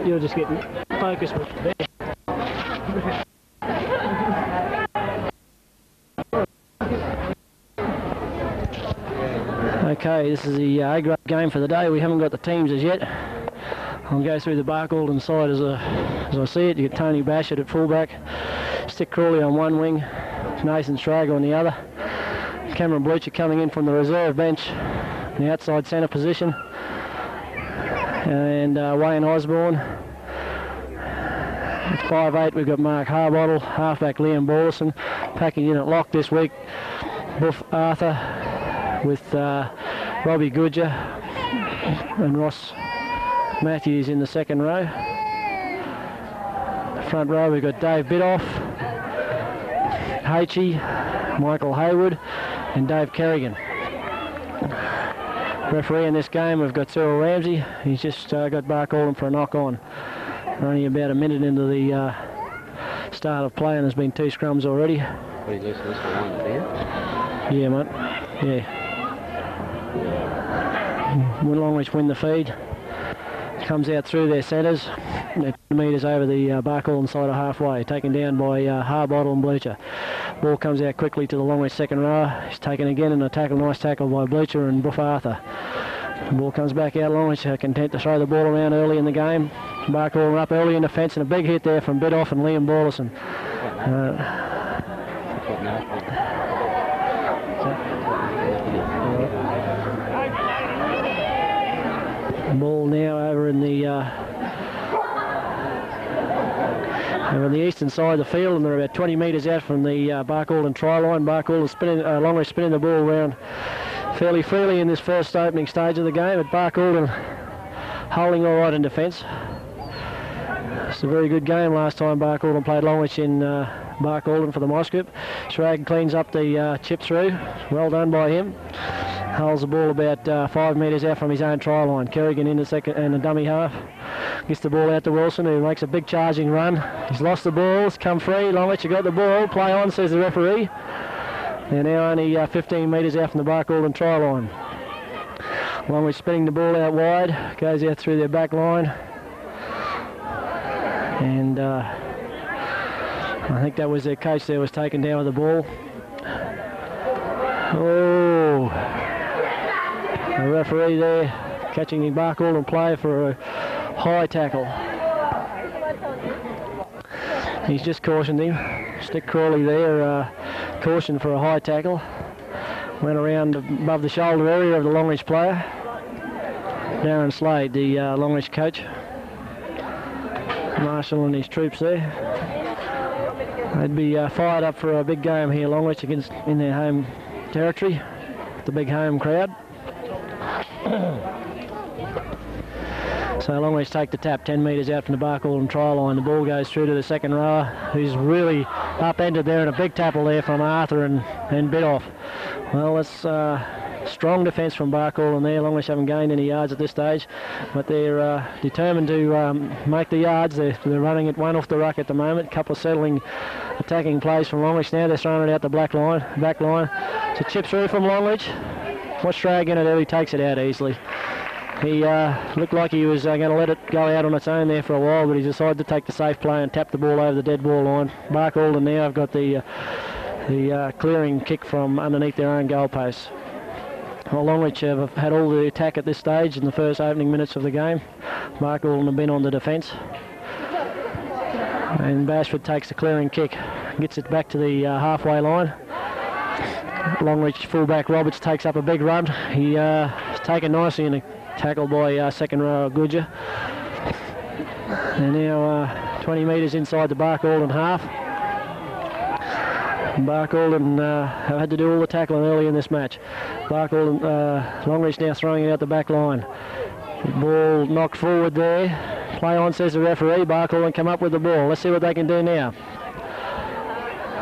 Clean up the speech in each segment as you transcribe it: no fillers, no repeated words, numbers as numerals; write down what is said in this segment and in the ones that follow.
You're just getting focused with the ball. Okay, this is the A-grade game for the day. We haven't got the teams as yet. I'll go through the Barcaldine side as I see it. You get Tony Bashett at fullback, Stick Crawley on one wing, Nathan Schrager on the other. Cameron Bleacher coming in from the reserve bench in the outside centre position. And Wayne Osborne. At 5'8", we've got Mark Harbottle, halfback Liam Borlison. Packing in at lock this week, Buff Arthur with Robbie Goodger and Ross Matthews in the second row. Front row we've got Dave Bidoff, H.E., Michael Hayward and Dave Kerrigan. Referee in this game we've got Cyril Ramsey. He's just got Barcaldine for a knock on. We're only about a minute into the start of play and there's been 2 scrums already. What are you losing this one there? Yeah, mate. Yeah. Longreach win the feed. Comes out through their centres. They're 2 metres over the Barcaldine side of halfway. Taken down by Harbottle and Bleacher. Ball comes out quickly to the Longreach second row. He's taken again in a tackle, nice tackle by Bleacher and Buff Arthur. The ball comes back out. Longreach are content to throw the ball around early in the game. Barcaldine up early in defence and a big hit there from Bidoff and Liam Borlison. Ball now over in the eastern side of the field, and they're about 20 metres out from the Barcaldine try line. Barcaldine spinning, Longreach spinning the ball around fairly freely in this first opening stage of the game, but Barcaldine holding all right in defence. It's a very good game. Last time Barcaldine played Longreach in Barcaldine for the Mosquip. Schrag cleans up the chip through. Well done by him. Holds the ball about 5 metres out from his own try line. Kerrigan in the second and a dummy half. Gets the ball out to Wilson, who makes a big charging run. He's lost the ball. It's come free. Longreach have got the ball. Play on, says the referee. They're now only 15 metres out from the Barcaldine try line. Longreach spinning the ball out wide. Goes out through their back line. And I think that was their coach there was taken down with the ball. Oh, the referee there catching the Barcaldine player for a high tackle. He's just cautioned him. Stick Crawley there, cautioned for a high tackle. Went around above the shoulder area of the Longreach player. Darren Slade, the Longreach coach. Marshall and his troops there. They'd be fired up for a big game here, Longreach against in their home territory, the big home crowd. So Longreach take the tap 10 metres out from the Barcaldine try line. The ball goes through to the second rower, who's really upended there, and a big tackle there from Arthur and Bidoff. Well, that's strong defence from Barcaldine there. Longreach haven't gained any yards at this stage, but they're determined to make the yards. They're running it one off the ruck at the moment. A couple of settling attacking plays from Longreach now. They're throwing it out the back line. It's a chip through from Longreach. What's Schrag going to do? He takes it out easily. He looked like he was going to let it go out on its own there for a while, but he decided to take the safe play and tap the ball over the dead ball line. Barcaldine now have got the clearing kick from underneath their own goal posts. Well, Longreach have had all the attack at this stage in the first opening minutes of the game. Barcaldine have been on the defence. And Bashford takes the clearing kick, gets it back to the halfway line. Longreach fullback Roberts takes up a big run. He is taken nicely in a tackle by second row Goodger. They're now 20 metres inside the Barcaldine half. Barcaldine have had to do all the tackling early in this match. Barcaldine, Longreach now throwing it out the back line. Ball knocked forward there. Play on, says the referee. Barcaldine come up with the ball. Let's see what they can do now.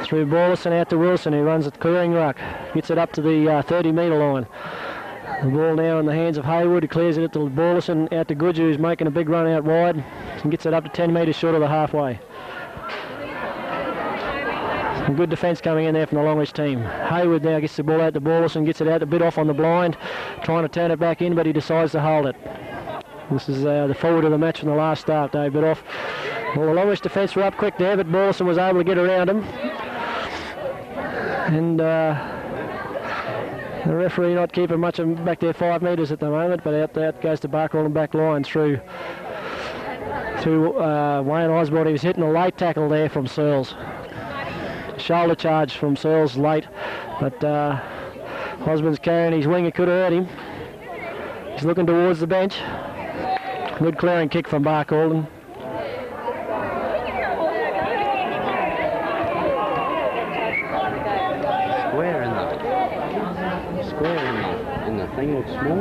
Through Borlison out to Wilson, who runs at clearing ruck. Gets it up to the 30-metre line. The ball now in the hands of Hayward, who clears it to Borlison, out to Goodger, who's making a big run out wide, and gets it up to 10 metres short of the halfway. Some good defence coming in there from the Longreach team. Hayward now gets the ball out to Borlison, gets it out a bit off on the blind, trying to turn it back in, but he decides to hold it. This is the forward of the match from the last start, Dave Bidoff. Well, the Longreach defence were up quick there, but Borson was able to get around him. And the referee not keeping much of him back there 5 metres at the moment, but out goes to Barkall and back line through Wayne Osborne. He was hitting a late tackle there from Searles. Shoulder charge from Searles late, but Osborne's carrying his winger, could have hurt him. He's looking towards the bench. Good clearing kick from Barkall. And the thing looks small.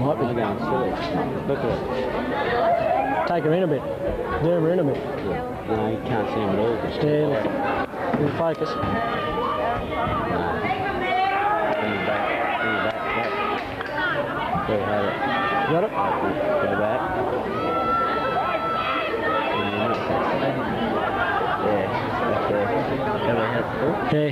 Might be. Look at it. Take her in a bit. Zoom her in a bit. No, you can't see him at all. Yeah, in focus. No. Bring it back. There you have it. Got it? Go back. Yeah, back there. Yeah.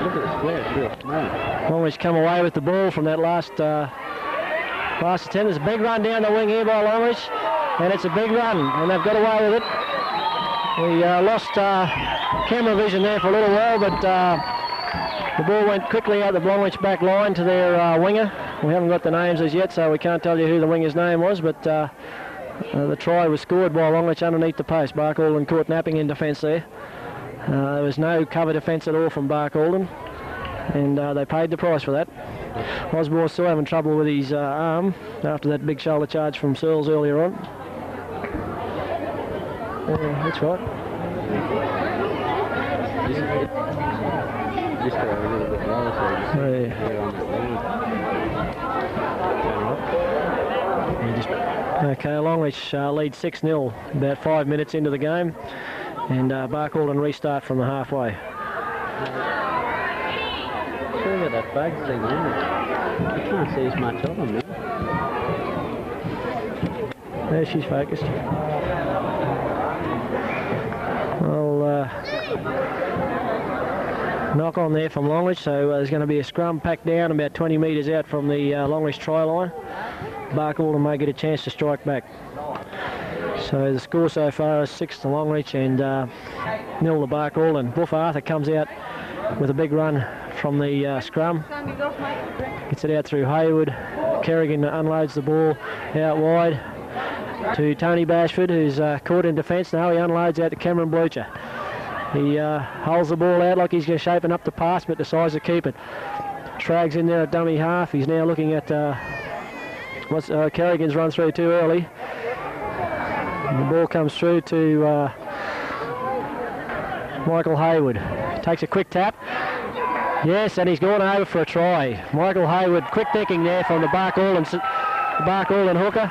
Look at the square, it's real small. Longreach come away with the ball from that last attempt. There's a big run down the wing here by Longreach, and it's a big run, and they've got away with it. We lost camera vision there for a little while, but the ball went quickly out the Longreach back line to their winger. We haven't got the names as yet, so we can't tell you who the winger's name was, but the try was scored by Longreach underneath the post. Barkall caught napping in defence there. There was no cover defence at all from Barkall, and they paid the price for that. Osborne's still having trouble with his arm after that big shoulder charge from Searles earlier on. That's right. Just go a little bit lower so you just get on that lead. Okay, Longreach lead 6-0 about 5 minutes into the game, and Barkall restart from the halfway. Look at that bug thing, isn't it? You can't see as much of them now. There she's focused. Well, knock on there from Longreach, so there's going to be a scrum packed down about 20 metres out from the Longreach try line. Barkall may get a chance to strike back. So the score so far is 6 to Longreach and 0 to Barkall, and Buff Arthur comes out with a big run from the scrum. Gets it out through Hayward. Kerrigan unloads the ball out wide to Tony Bashford, who's caught in defence now. He unloads out to Cameron Blucher. He holds the ball out like he's shaping up the pass, but decides to keep it. Trags in there at dummy half. He's now looking at Kerrigan's run through too early. And the ball comes through to Michael Hayward. Takes a quick tap. Yes, and he's gone over for a try. Michael Hayward, quick thinking there from the Barkall and hooker.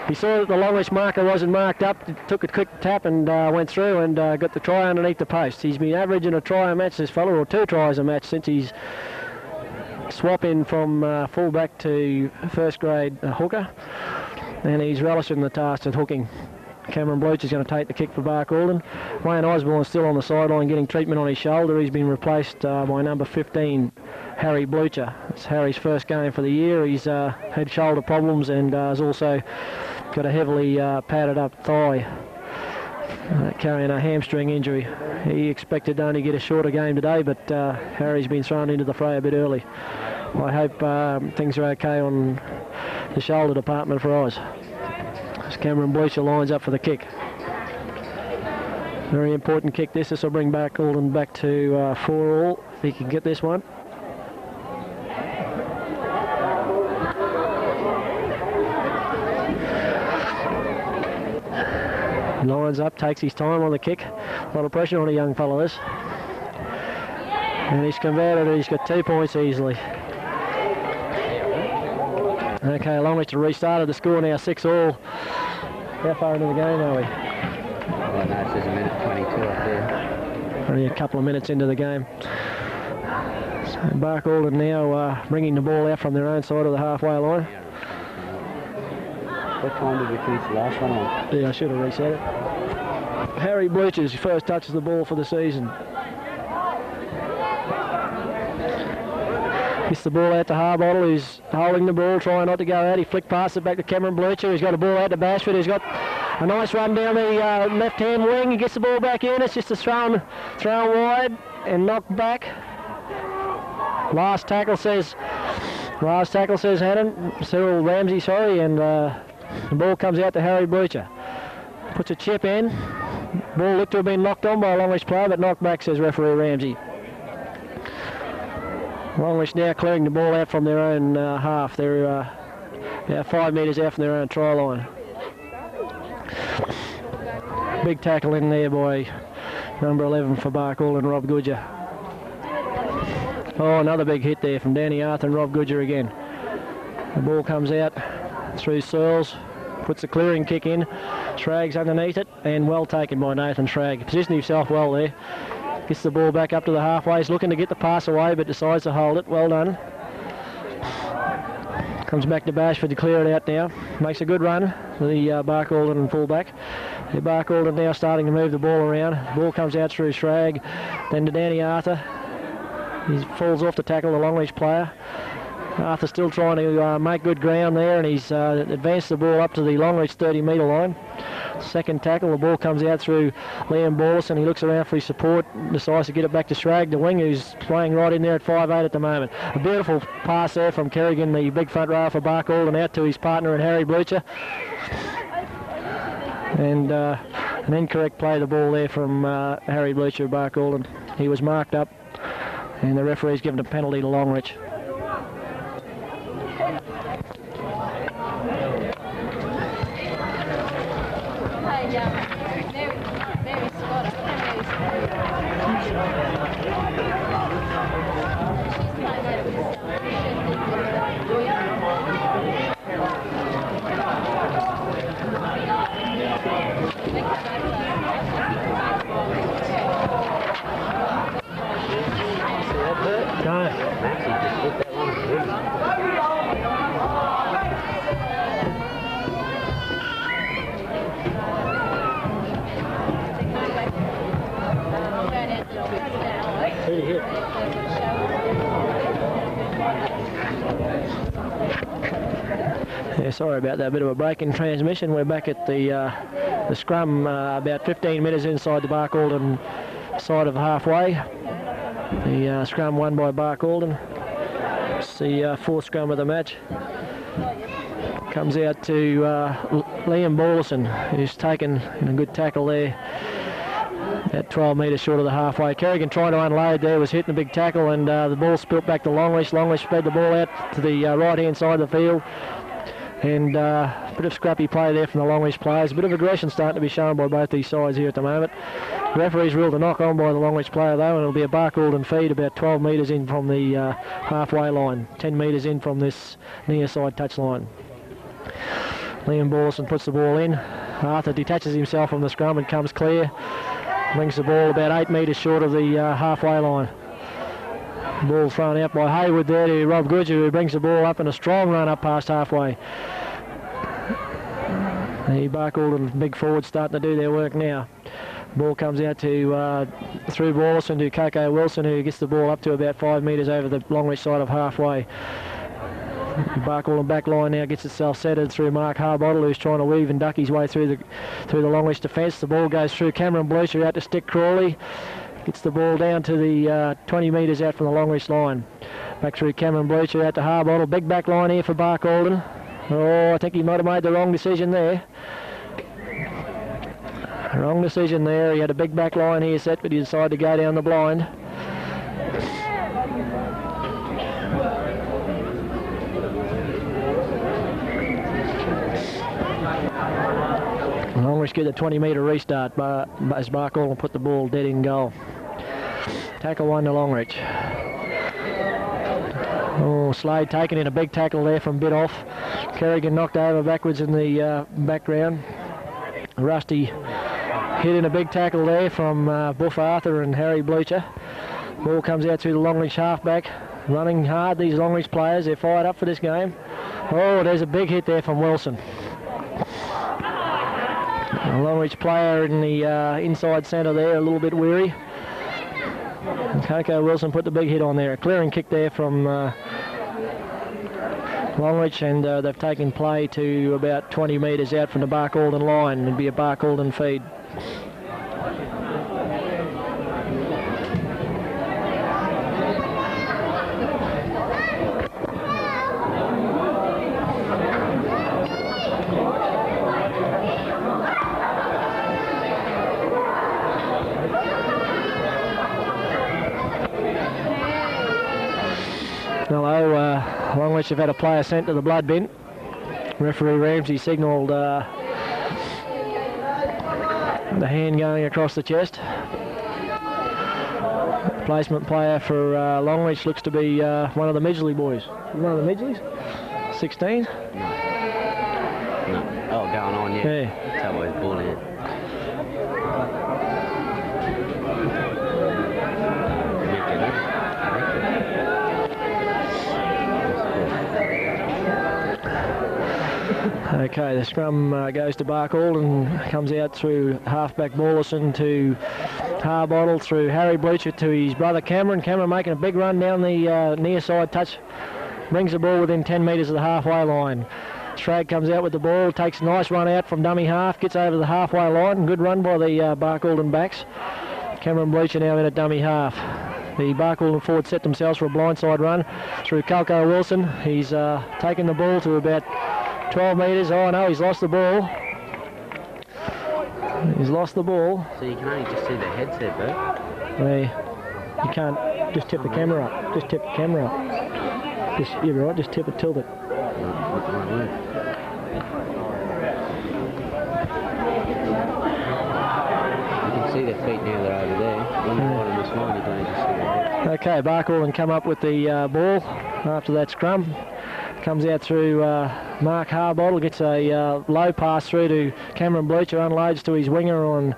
He saw that the Longreach marker wasn't marked up, took a quick tap and went through and got the try underneath the post. He's been averaging a try a match, this fella, or 2 tries a match since he's swapping from full-back to first-grade hooker, and he's relishing the task at hooking. Cameron Blucher is going to take the kick for Barkall. Wayne Osborne is still on the sideline getting treatment on his shoulder. He's been replaced by number 15, Harry Blucher. It's Harry's first game for the year. He's had shoulder problems and has also got a heavily padded up thigh, carrying a hamstring injury. He expected to only get a shorter game today, but Harry's been thrown into the fray a bit early. I hope things are okay on the shoulder department for Oz. As Cameron Blucher lines up for the kick. Very important kick this. This will bring Barkall back to 4-all if he can get this one. Lines up, takes his time on the kick. A lot of pressure on a young fellow this. And he's converted it. He's got 2 points easily. Okay, Longreach to restarted the score now 6-all. How far into the game are we? Well, no, it says a minute 22 up there. Only a couple of minutes into the game. So Barkall now bringing the ball out from their own side of the halfway line. What time did we finish the last one on? Yeah, I should have reset it. Harry Blucher's first touches the ball for the season. Gets the ball out to Harbottle, who's holding the ball, trying not to go out. He flicked past it back to Cameron Bleacher, who's got a ball out to Bashford, who's got a nice run down the left-hand wing. He gets the ball back in. It's just a thrown wide and knocked back. Last tackle says Cyril Ramsey, sorry, and the ball comes out to Harry Bleacher. Puts a chip in. Ball looked to have been knocked on by a Longreach player, but knocked back, says referee Ramsey. Longreach now clearing the ball out from their own half. They're about 5 metres out from their own try line. Big tackle in there by number 11 for Barkall and Rob Goodger. Oh, another big hit there from Danny Arthur and Rob Goodger again. The ball comes out through Searles, puts a clearing kick in. Schrag's underneath it, and well taken by Nathan Schrag. Positioned himself well there. Gets the ball back up to the halfway. He's looking to get the pass away, but decides to hold it. Well done. Comes back to Bashford to clear it out now. Makes a good run, the Barkalden fullback. The Barkalden now starting to move the ball around. Ball comes out through Schrag, then to Danny Arthur. He falls off the tackle, the Longreach player. Arthur still trying to make good ground there, and he's advanced the ball up to the Longreach 30-metre line. Second tackle, the ball comes out through Liam Borlison. He looks around for his support, decides to get it back to Schrag, the wing, who's playing right in there at 5'8" at the moment. A beautiful pass there from Kerrigan, the big front row for Barkalden, out to his partner and Harry Bleacher. And an incorrect play of the ball there from Harry Bleacher of Barkalden. He was marked up, and the referee's given a penalty to Longreach. Yeah, sorry about that, bit of a break in transmission. We're back at the scrum about 15 metres inside the Barkalden side of halfway. The scrum won by Barkalden. It's the fourth scrum of the match. Comes out to Liam Borlison, who's taken a good tackle there at 12 metres short of the halfway. Kerrigan trying to unload there, was hitting a big tackle, and the ball spilt back to Longreach. Longreach sped the ball out to the right-hand side of the field. And a bit of scrappy play there from the Longreach players. A bit of aggression starting to be shown by both these sides here at the moment. The referee's ruled a knock on by the Longreach player though, and it'll be a Barkalden feed about 12 metres in from the halfway line, 10 metres in from this near side touch line. Liam Borlison puts the ball in. Arthur detaches himself from the scrum and comes clear. Brings the ball about 8 metres short of the halfway line. Ball thrown out by Haywood there to Rob Goodger, who brings the ball up in a strong run up past halfway. The Barkalden big forwards starting to do their work now. Ball comes out to through Borlison to Coco Wilson, who gets the ball up to about 5 metres over the Longreach side of halfway. Barkalden back line now gets itself settled through Mark Harbottle, who's trying to weave and duck his way through the Longreach defence. The ball goes through Cameron Bleacher out to Stick Crawley. Gets the ball down to the 20 metres out from the Longreach line. Back through Cameron Bleacher out to Harbottle. Big back line here for Barkalden. Oh, I think he might have made the wrong decision there. Wrong decision there. He had a big back line here set, but he decided to go down the blind. Longreach get the 20-metre restart as Barkalden put the ball dead in goal. Tackle one to Longreach. Oh, Slade taken in a big tackle there from bit off. Kerrigan knocked over backwards in the background. Rusty hit in a big tackle there from Buff Arthur and Harry Bleacher. Ball comes out through the Longreach halfback. Running hard, these Longreach players. They're fired up for this game. Oh, there's a big hit there from Wilson. A Longreach player in the inside centre there, a little bit weary. Coco Wilson put the big hit on there. A clearing kick there from Longreach, and they've taken play to about 20 metres out from the Barcaldine line. It'd be a Barcaldine feed. Hello, Longreach have had a player sent to the blood bin. Referee Ramsey signalled the hand going across the chest. Placement player for Longreach looks to be one of the Midgley boys. One of the Midgleys? 16? No. Oh, going on, yeah. That's how he's bullying it. Okay, the scrum goes to Barcaldine and comes out through halfback Borlison to Harbottle, through Harry Bleacher to his brother Cameron. Cameron making a big run down the near side touch, brings the ball within 10 metres of the halfway line. Schrag comes out with the ball, takes a nice run out from dummy half, gets over the halfway line. Good run by the Barcaldine backs. Cameron Bleacher now in at dummy half. The Barcaldine forward set themselves for a blindside run through Calco Wilson. He's taken the ball to about 12 metres. Oh no, he's lost the ball. He's lost the ball. So you can only just see the headset, though. Yeah, you can't just tip the camera up. Just tip the camera up. Just, you're right, just tip it, tilt it. See their feet now, they're over there. When you're on this line, you don't just see their head. Okay, Barcaldine come up with the ball after that scrum. Comes out through Mark Harbottle, gets a low pass through to Cameron Bleacher, unloads to his winger on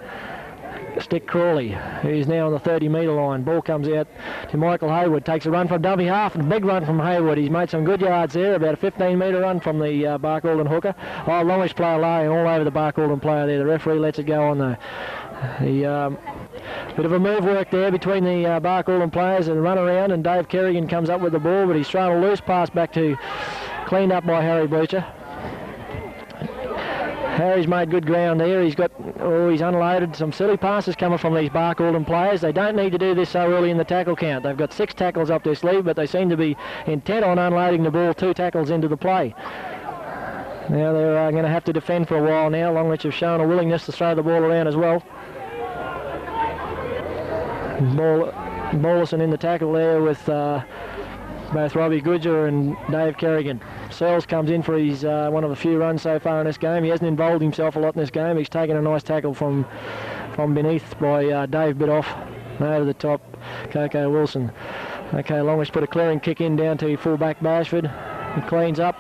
Stick Crawley, who's now on the 30-metre line. Ball comes out to Michael Hayward, takes a run from dummy half, and a big run from Hayward. He's made some good yards there, about a 15-metre run from the Barcaldine hooker. Oh, Longreach player laying all over the Barcaldine player there. The referee lets it go on though. The bit of a move work there between the Barcaldine players and run around, and Dave Kerrigan comes up with the ball, but he's thrown a loose pass back to, cleaned up by Harry Bleacher. Harry's made good ground there. He's unloaded some silly passes coming from these Barcaldine players. They don't need to do this so early in the tackle count. They've got 6 tackles up their sleeve, but they seem to be intent on unloading the ball 2 tackles into the play. Now they're going to have to defend for a while now. Longreach have shown a willingness to throw the ball around as well. Borlison in the tackle there with both Robbie Goodger and Dave Kerrigan. Searles comes in for his one of a few runs so far in this game. He hasn't involved himself a lot in this game. He's taken a nice tackle from beneath by Dave Bidoff. Over the top, Coco Wilson. Okay, Longreach put a clearing kick in down to full-back Bashford. He cleans up.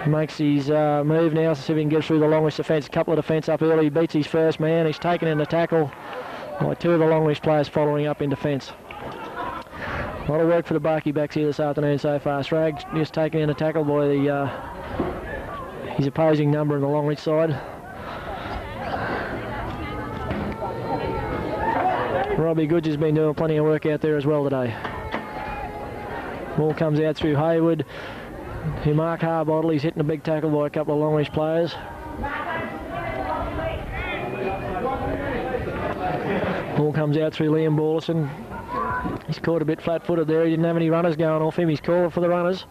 Makes his move now, so see if he can get through the Longreach defence. A couple of defence up early. He beats his first man. He's taken in the tackle by 2 of the Longreach players following up in defence. A lot of work for the Barky backs here this afternoon so far. Scraggs just taken in a tackle by his opposing number on the Longreach side. Robbie Goodger's been doing plenty of work out there as well today. Ball comes out through Hayward. To Mark Harbottle, he's hitting a big tackle by a couple of Longreach players. Ball comes out through Liam Borlison. He's caught a bit flat-footed there. He didn't have any runners going off him. He's called for the runners.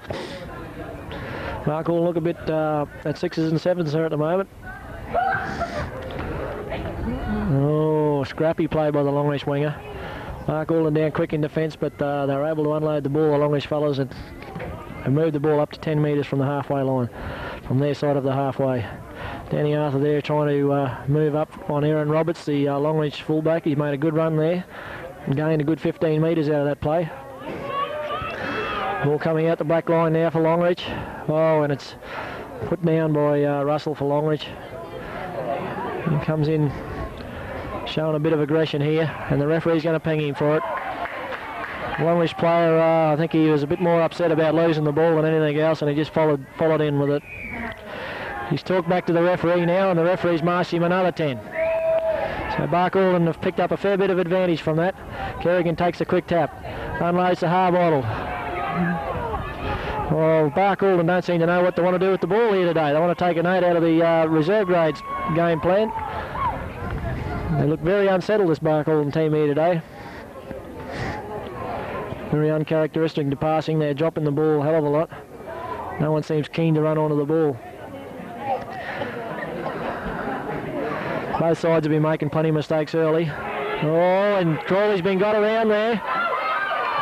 Mark will look a bit at 6s and 7s there at the moment. Oh, scrappy play by the Longreach winger. Mark Alden down quick in defence, but they were able to unload the ball, the Longreach fellas, and moved the ball up to 10 metres from the halfway line, from their side of the halfway. Danny Arthur there trying to move up on Aaron Roberts, the Longreach fullback. He's made a good run there and gained a good 15 metres out of that play. Ball coming out the back line now for Longreach. Oh, and it's put down by Russell for Longreach. He comes in showing a bit of aggression here, and the referee's going to ping him for it. Longreach player, I think he was a bit more upset about losing the ball than anything else, and he just followed in with it. He's talked back to the referee now, and the referee's marched him another 10. So Barcaldine have picked up a fair bit of advantage from that. Kerrigan takes a quick tap, unloads the Harbottle. Well, Barcaldine don't seem to know what they want to do with the ball here today. They want to take a note out of the reserve grades game plan. They look very unsettled, this Barcaldine team here today. Very uncharacteristic to passing. They're dropping the ball a hell of a lot. No one seems keen to run onto the ball. Both sides have been making plenty of mistakes early. Oh, and Crawley's been got around there.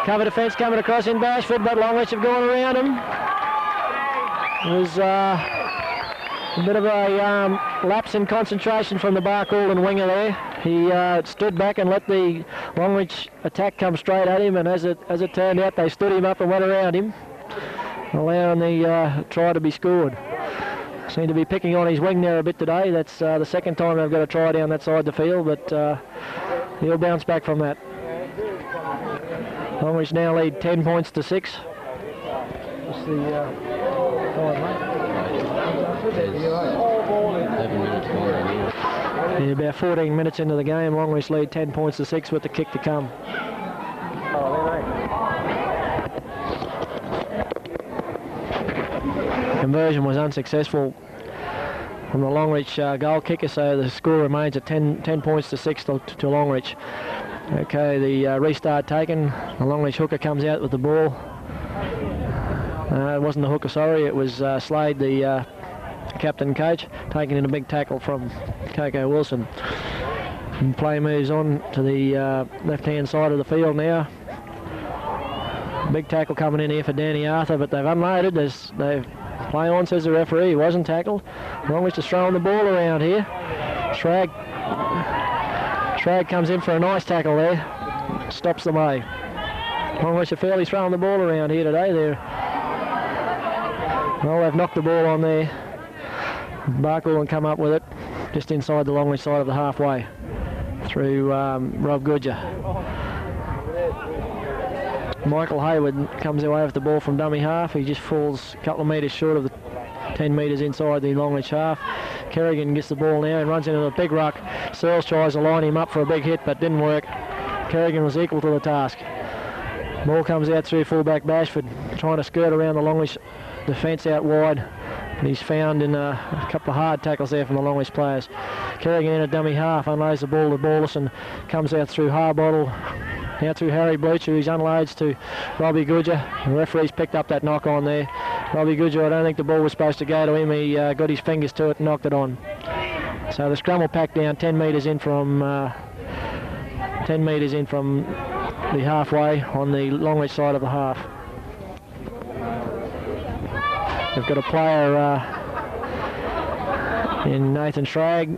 Cover defence coming across in Bashford, but Longreach have gone around him. It was a bit of a lapse in concentration from the Barcaldine winger there. He stood back and let the Longreach attack come straight at him, and as it turned out, they stood him up and went around him, allowing the try to be scored. Seem to be picking on his wing there a bit today. That's the second time they've got a try down that side of the field, but he'll bounce back from that. Longreach now lead 10 points to 6. What's the time, mate? Yeah, about 14 minutes into the game, Longreach lead 10 points to 6 with the kick to come. Conversion was unsuccessful from the Longreach goal kicker, so the score remains at 10 points to 6 to Longreach. Okay, the restart taken. The Longreach hooker comes out with the ball. It wasn't the hooker, sorry, it was Slade, the captain coach, taking in a big tackle from Coco Wilson. And play moves on to the left-hand side of the field now. Big tackle coming in here for Danny Arthur, but they've unloaded. They've play on, says the referee. He wasn't tackled. Longreach is throwing the ball around here. Shrag comes in for a nice tackle there. Stops the way. Longreach are fairly throwing the ball around here today. Well, they've knocked the ball on there. Barcaldine come up with it just inside the Longreach side of the halfway through Rob Goodger. Michael Hayward comes away with the ball from dummy half. He just falls a couple of metres short of the 10 metres inside the Longreach half. Kerrigan gets the ball now and runs into a big ruck. Searles tries to line him up for a big hit, but didn't work. Kerrigan was equal to the task. Ball comes out through fullback Bashford, trying to skirt around the Longreach defence out wide. But he's found in a couple of hard tackles there from the Longreach players. Kerrigan in a dummy half, unloads the ball to Ballas and comes out through Harbottle, out through Harry Bleacher, who's unloads to Robbie Goodger. The referee's picked up that knock on there. Robbie Goodger, I don't think the ball was supposed to go to him. He got his fingers to it and knocked it on. So the scrum will pack down 10 metres in from the halfway on the Longreach side of the half. They've got a player in Nathan Shrag.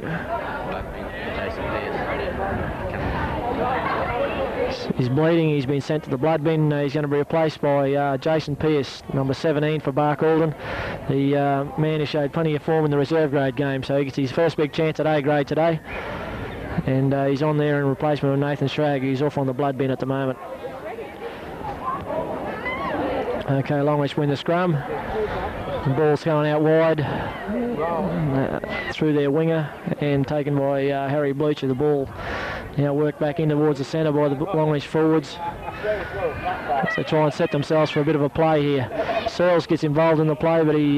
He's bleeding. He's been sent to the blood bin. He's going to be replaced by Jason Pearce, number 17 for Barcaldine. The man who showed plenty of form in the reserve grade game, so he gets his first big chance at A grade today. And he's on there in replacement of Nathan Shrag, who's off on the blood bin at the moment. Okay, Longreach win the scrum. The ball's going out wide through their winger and taken by Harry Bleacher. The ball now worked back in towards the centre by the Longreach forwards. So try and set themselves for a bit of a play here. Searles gets involved in the play, but he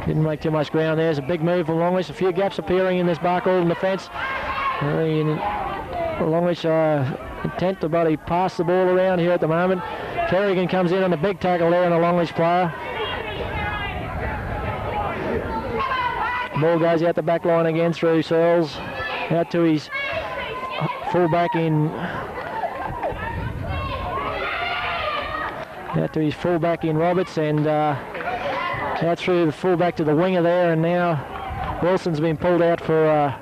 didn't make too much ground there. There's a big move from Longreach. A few gaps appearing in this Barcaldine defence. Longreach intent to bloody pass the ball around here at the moment. Kerrigan comes in on a big tackle there on a Longreach player. Ball goes out the back line again through Searles, out to his fullback in Roberts, and out through the fullback to the winger there, and now Wilson's been pulled out for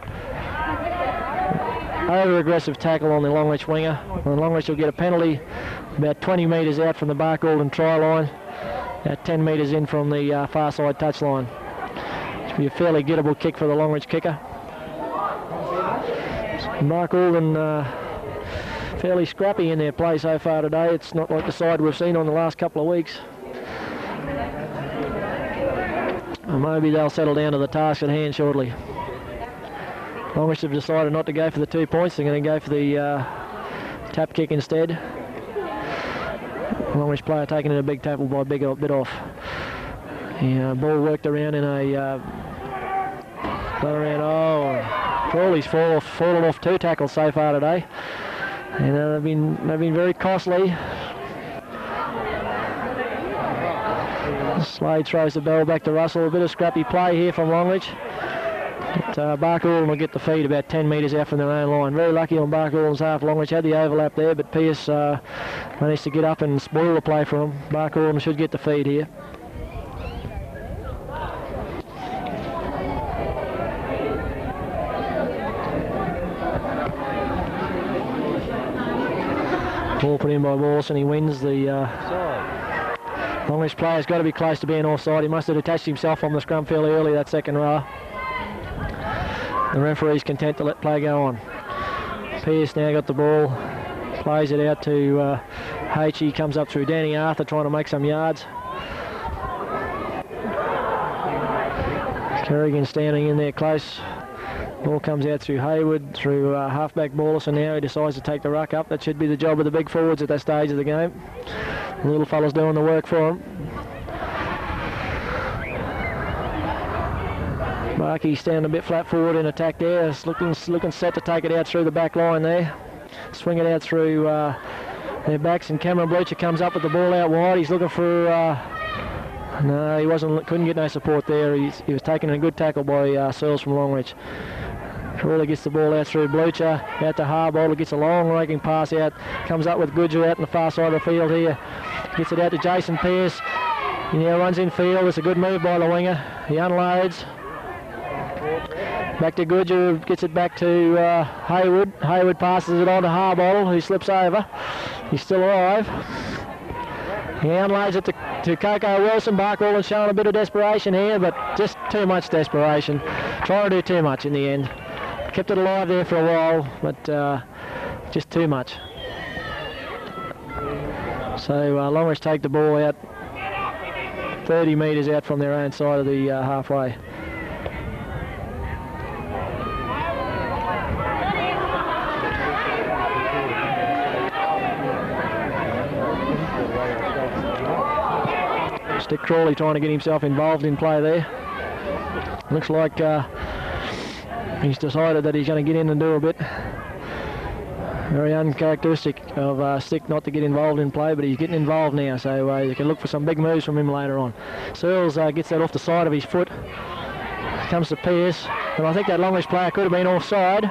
over-aggressive tackle on the Longreach winger. And Longreach will get a penalty about 20 metres out from the Barcaldine try line, about 10 metres in from the far side touch line. Should be a fairly gettable kick for the Longreach kicker. Barcaldine fairly scrappy in their play so far today. It's not like the side we've seen on the last couple of weeks. And maybe they'll settle down to the task at hand shortly. Longreach have decided not to go for the 2 points. They're going to go for the tap kick instead. Longreach player taking in a big tackle by Bidoff. The ball worked around in a Crawley's fallen off 2 tackles so far today, and they've been very costly. Slade throws the ball back to Russell. A bit of scrappy play here from Longreach. But Barcaldine will get the feed about 10 metres out from their own line. Very lucky on Barcaldine's half. Longreach had the overlap there, but Pearce managed to get up and spoil the play for him. Barcaldine should get the feed here. Ball put in by Wallace, and he wins the... Longreach player's got to be close to being offside. He must have detached himself from the scrum fairly early that second row. The referee's content to let play go on. Pearce now got the ball, plays it out to H. He comes up through Danny Arthur trying to make some yards. Kerrigan standing in there close. Ball comes out through Hayward, through halfback Ballas, and now he decides to take the ruck up. That should be the job of the big forwards at that stage of the game. The little fella's doing the work for him. Barkey standing a bit flat forward in attack there. It's looking set to take it out through the back line there. Swing it out through their backs, and Cameron Bleacher comes up with the ball out wide. He's looking for... no, he couldn't get no support there. He was taking a good tackle by Searles from Longreach. Crawley gets the ball out through Bleacher, out to Harbottle, gets a long raking pass out, comes up with Goodger out on the far side of the field here. Gets it out to Jason Pearce. He now runs in field. It's a good move by the winger. He unloads. Back to Goodger, gets it back to Hayward. Hayward passes it on to Harbottle, who slips over. He's still alive. He unloads it to Coco Wilson. Barcaldine showing a bit of desperation here, but just too much desperation. Trying to do too much in the end. Kept it alive there for a while, but just too much. So Longreach take the ball out 30 metres out from their own side of the halfway. Stick Crawley trying to get himself involved in play there. Looks like he's decided that he's going to get in and do a bit. Very uncharacteristic of Stick not to get involved in play, but he's getting involved now, so you can look for some big moves from him later on. Searles gets that off the side of his foot. Comes to Pearce, and I think that Longreach player could have been offside.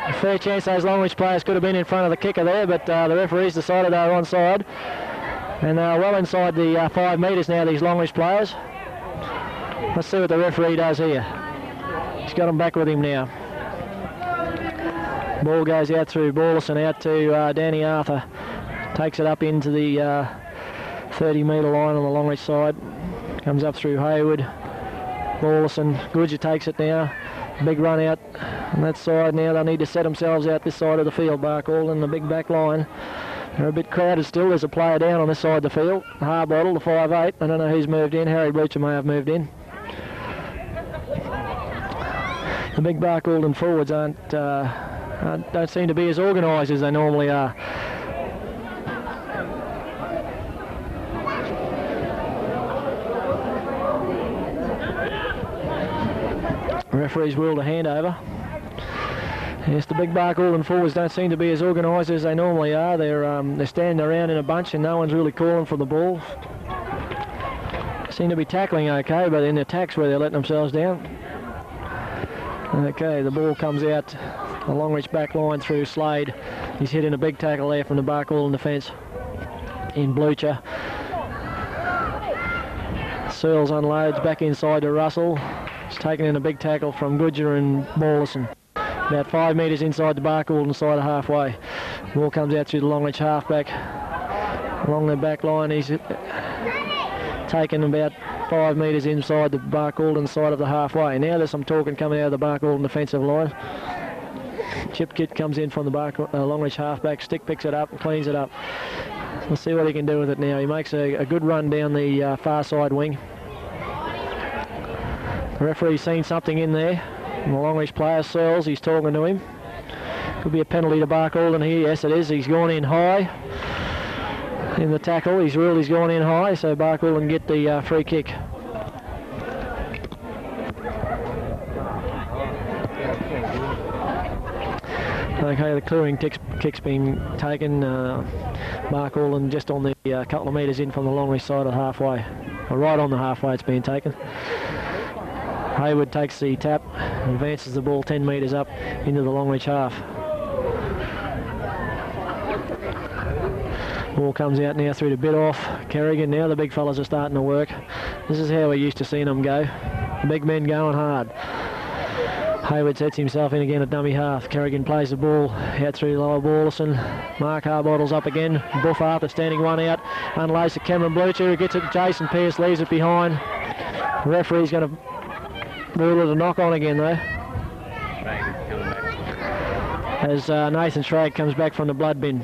A fair chance those Longreach players could have been in front of the kicker there, but the referees decided they were onside. And well inside the 5 metres now, these Longreach players. Let's see what the referee does here. He's got them back with him now. Ball goes out through Ballas and out to Danny Arthur. Takes it up into the 30-metre line on the Longreach side. Comes up through Hayward. Ballas and Goodger takes it now. Big run out on that side now. They'll need to set themselves out this side of the field, Barcaldine, the big back line. They're a bit crowded still. There's a player down on this side of the field. Harbottle, the 5'8". I don't know who's moved in. Harry Bleacher may have moved in. The big Barcaldine forwards don't seem to be as organised as they normally are. The referee's ruled a handover. Yes, the big Barcaldine forwards don't seem to be as organised as they normally are. They're standing around in a bunch and no one's really calling for the ball. Seem to be tackling okay, but in attacks where they're letting themselves down. Okay, the ball comes out the Longreach back line through Slade. He's hitting a big tackle there from the Barcaldine defence in Bleacher. Searles unloads back inside to Russell. He's taken in a big tackle from Goodger and Morrison. About 5 metres inside the Barcaldine side of halfway. Ball comes out through the Longreach halfback. Along the back line, he's taken about 5 metres inside the Barcaldine side of the halfway. Now there's some talking coming out of the Barcaldine defensive line. Chip Kit comes in from the Longreach halfback. Stick picks it up and cleans it up. Let's see what he can do with it now. He makes a good run down the far side wing. The referee's seen something in there. And the Longreach player, Searles, he's talking to him. Could be a penalty to Barcaldine here. Yes, it is. He's gone in high. in the tackle. He's ruled he's gone in high, so Barkwell can get the free kick. Okay, the clearing kick's been taken. Barkwell just on the couple of metres in from the Longreach side of halfway. Right on the halfway it's been taken. Hayward takes the tap, advances the ball 10 metres up into the Longreach half. Ball comes out now through to Bidoff. Kerrigan, now the big fellas are starting to work. This is how we're used to seeing them go. The big men going hard. Hayward sets himself in again at dummy half. Kerrigan plays the ball out through lower Balderson. Mark Harbottle's up again. Buff Arthur standing one out. Unlays to Cameron Blucher, who gets it to Jason Pearce, leaves it behind. The referee's going to rule it a knock on again though. As Nathan Schrag comes back from the blood bin.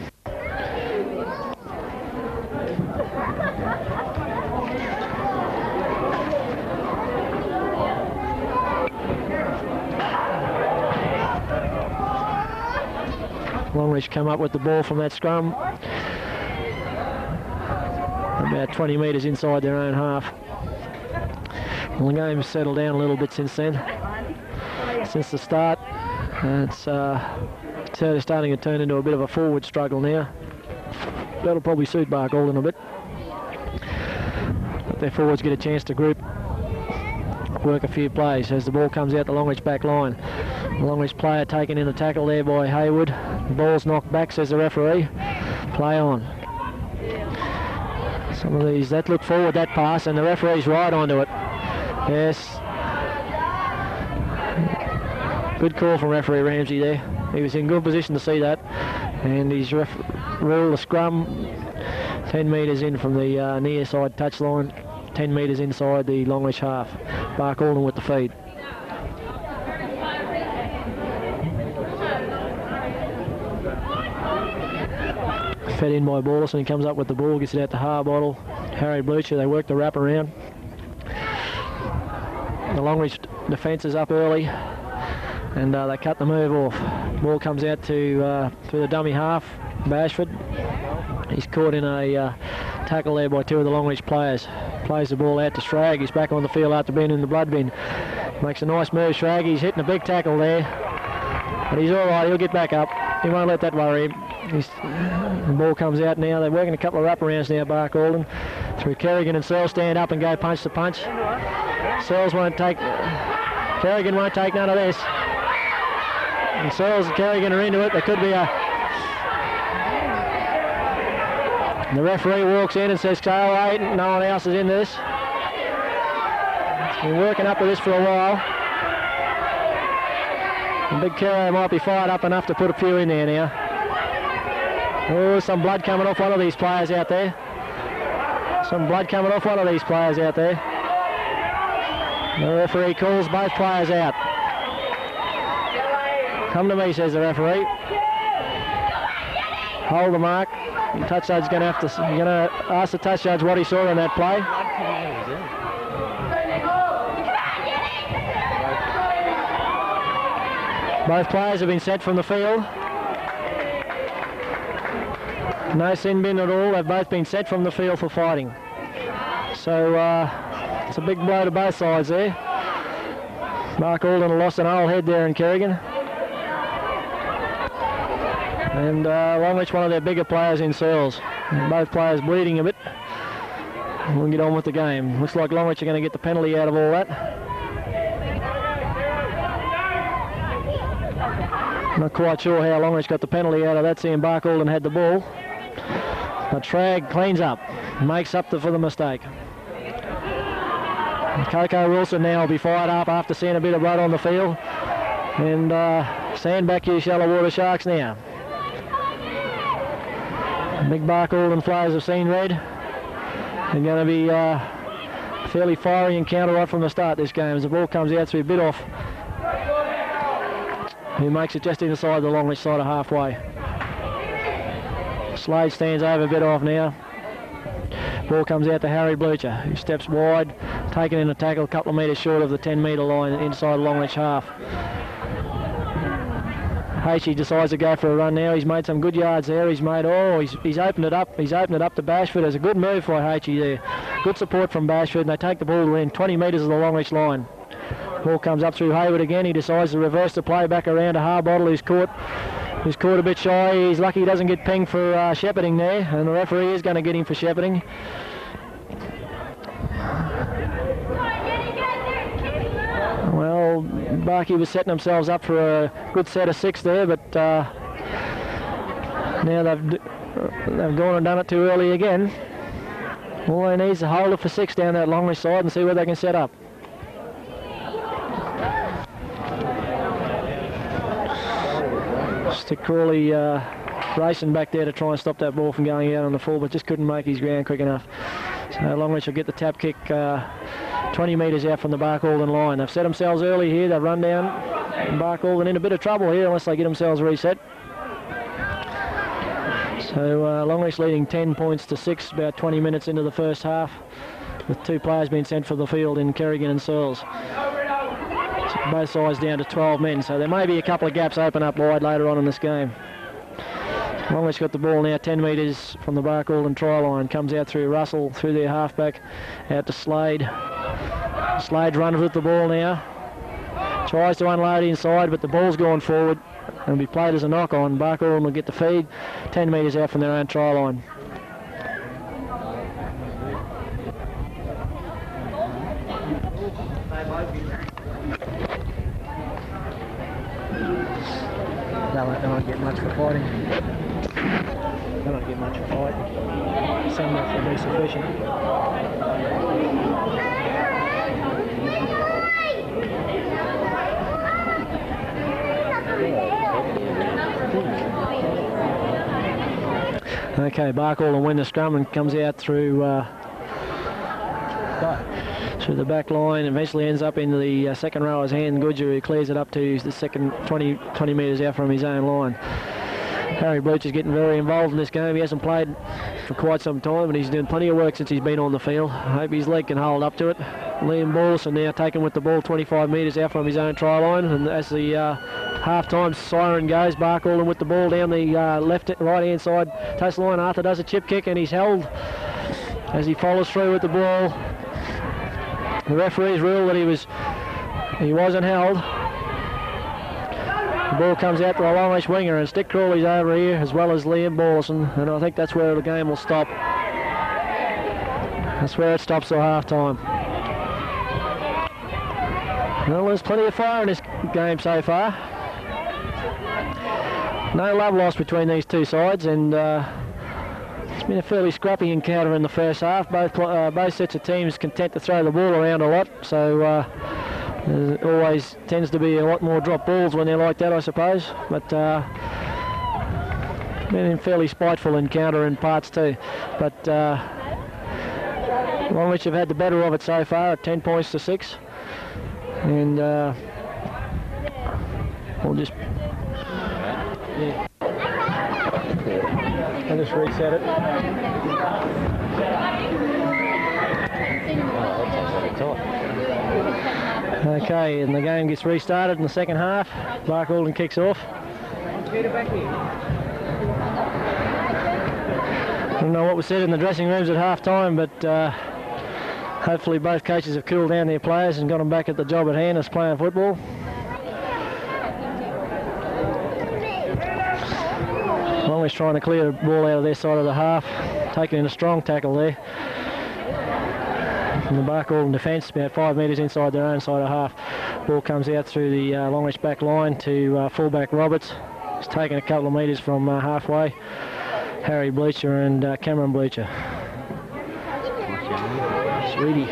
Longreach come up with the ball from that scrum. About 20 metres inside their own half. Well, the game's settled down a little bit since then. Since the start. It's starting to turn into a bit of a forward struggle now. That'll probably suit Barkwell a bit. But their forwards get a chance to group, work a few plays as the ball comes out the Longreach back line. The Longreach player taken in the tackle there by Hayward. The ball's knocked back, says the referee. Play on. Some of these, that looked forward, that pass, and the referee's right onto it. Yes. Good call from referee Ramsey there. He was in good position to see that. And he's ruled a scrum 10 metres in from the near side touchline, 10 metres inside the Longreach half. Barkwell with the feed. Fed in by Balderson, he comes up with the ball, gets it out to Harbottle. Harry Blucher, they work the wrap around. The Longreach defence is up early and they cut the move off. Ball comes out to through the dummy half, Bashford. He's caught in a tackle there by two of the Longreach players. Plays the ball out to Schrag, he's back on the field after being in the blood bin. Makes a nice move, Schrag, he's hitting a big tackle there. But he's alright, he'll get back up. He won't let that worry him. The ball comes out now. They're working a couple of wraparounds now, Barkwell. Through Kerrigan and Searle stand up and go punch to punch. Searles won't take... Kerrigan won't take none of this. And Searles and Kerrigan are into it. There could be a... The referee walks in and says, "Go away, no one else is in this." It's been working up to this for a while. And Big Kerro might be fired up enough to put a few in there now. Oh, some blood coming off one of these players out there. Some blood coming off one of these players out there. The referee calls both players out. "Come to me," says the referee. Hold the mark. The touch judge's going to have to. You're going to ask the touch judge what he saw in that play. Both players have been sent from the field. No sin bin at all. They've both been sent from the field for fighting. So it's a big blow to both sides there. Mark Alden lost an old head there in Kerrigan. And Longreach, one of their bigger players in Searles. Both players bleeding a bit. We'll get on with the game. Looks like Longreach are going to get the penalty out of all that. Not quite sure how Longreach got the penalty out of that, seeing Barkwell had the ball. But Schrag cleans up, makes up for the mistake. And Coco Wilson now will be fired up after seeing a bit of blood on the field. And stand back, you shallow water sharks now. Big Barkwell players have seen red. They're going to be a fairly fiery encounter right from the start this game as the ball comes out through Bidoff, who makes it just inside the Longreach side of halfway. Slade stands over Bidoff now. Ball comes out to Harry Blucher, who steps wide, taken in a tackle a couple of metres short of the 10-metre line inside Longreach half. Hasey decides to go for a run now. He's made some good yards there. He's opened it up. He's opened it up to Bashford. It's a good move for Hasey there. Good support from Bashford, and they take the ball in 20 metres of the Longreach line. Ball comes up through Hayward again. He decides to reverse the play back around to Harbottle, who's caught a bit shy. He's lucky he doesn't get pinged for shepherding there, and the referee is going to get him for shepherding. Well, Barkey was setting themselves up for a good set of 6 there, but now they've gone and done it too early again. All they need is to hold it for 6 down that Longreach side and see where they can set up. Stick Crawley racing back there to try and stop that ball from going out on the full, but just couldn't make his ground quick enough. So Longreach will get the tap kick 20 metres out from the Barcaldine line. They've set themselves early here. They've run down Barcaldine in a bit of trouble here unless they get themselves reset. So Longreach leading 10 points to 6 about 20 minutes into the first half, with 2 players being sent for the field in Kerrigan and Searles. So both sides down to 12 men, so there may be a couple of gaps open up wide later on in this game. Longreach got the ball now 10 metres from the Barcaldine try line. Comes out through Russell, through their halfback, out to Slade. Slade's running with the ball now. Tries to unload inside, but the ball's gone forward and will be played as a knock on. Barcaldine will get the feed 10 metres out from their own try line. They won't get much for fighting. They won't get much for fighting. Some enough will be sufficient. Okay, Barcaldine win the scrum and comes out through the back line, eventually ends up in the second rower's hand. Goodger, who clears it up to the second 20 metres out from his own line. Harry Bleach is getting very involved in this game. He hasn't played for quite some time, and he's doing plenty of work since he's been on the field. I hope his leg can hold up to it. Liam Borlison now taken with the ball 25 metres out from his own try line, and as the half-time siren goes, Barcaldine with the ball down the right-hand side touchline. Arthur does a chip kick, and he's held as he follows through with the ball. The referees ruled that he wasn't held. The ball comes out to a Longreach winger, and Stick Crawley's over here as well as Liam Borlison, and I think that's where the game will stop. That's where it stops till half-time. Well, there's plenty of fire in this game so far. No love lost between these two sides, and it's been a fairly scrappy encounter in the first half. Both sets of teams content to throw the ball around a lot, so there always tends to be a lot more drop balls when they're like that, I suppose. But been a fairly spiteful encounter in parts too. But Longreach have had the better of it so far at 10 points to 6. And we'll just... Yeah. I'll just reset it. Okay, and the game gets restarted in the second half. Barcaldine kicks off. I don't know what was said in the dressing rooms at half-time, but hopefully both coaches have cooled down their players and got them back at the job at hand as playing football. Longreach trying to clear the ball out of their side of the half, taking in a strong tackle there. From the Barcaldine defence, about 5 metres inside their own side of half. Ball comes out through the Longreach back line to fullback Roberts. He's taken a couple of metres from halfway. Harry Bleacher and Cameron Bleacher. Sweetie.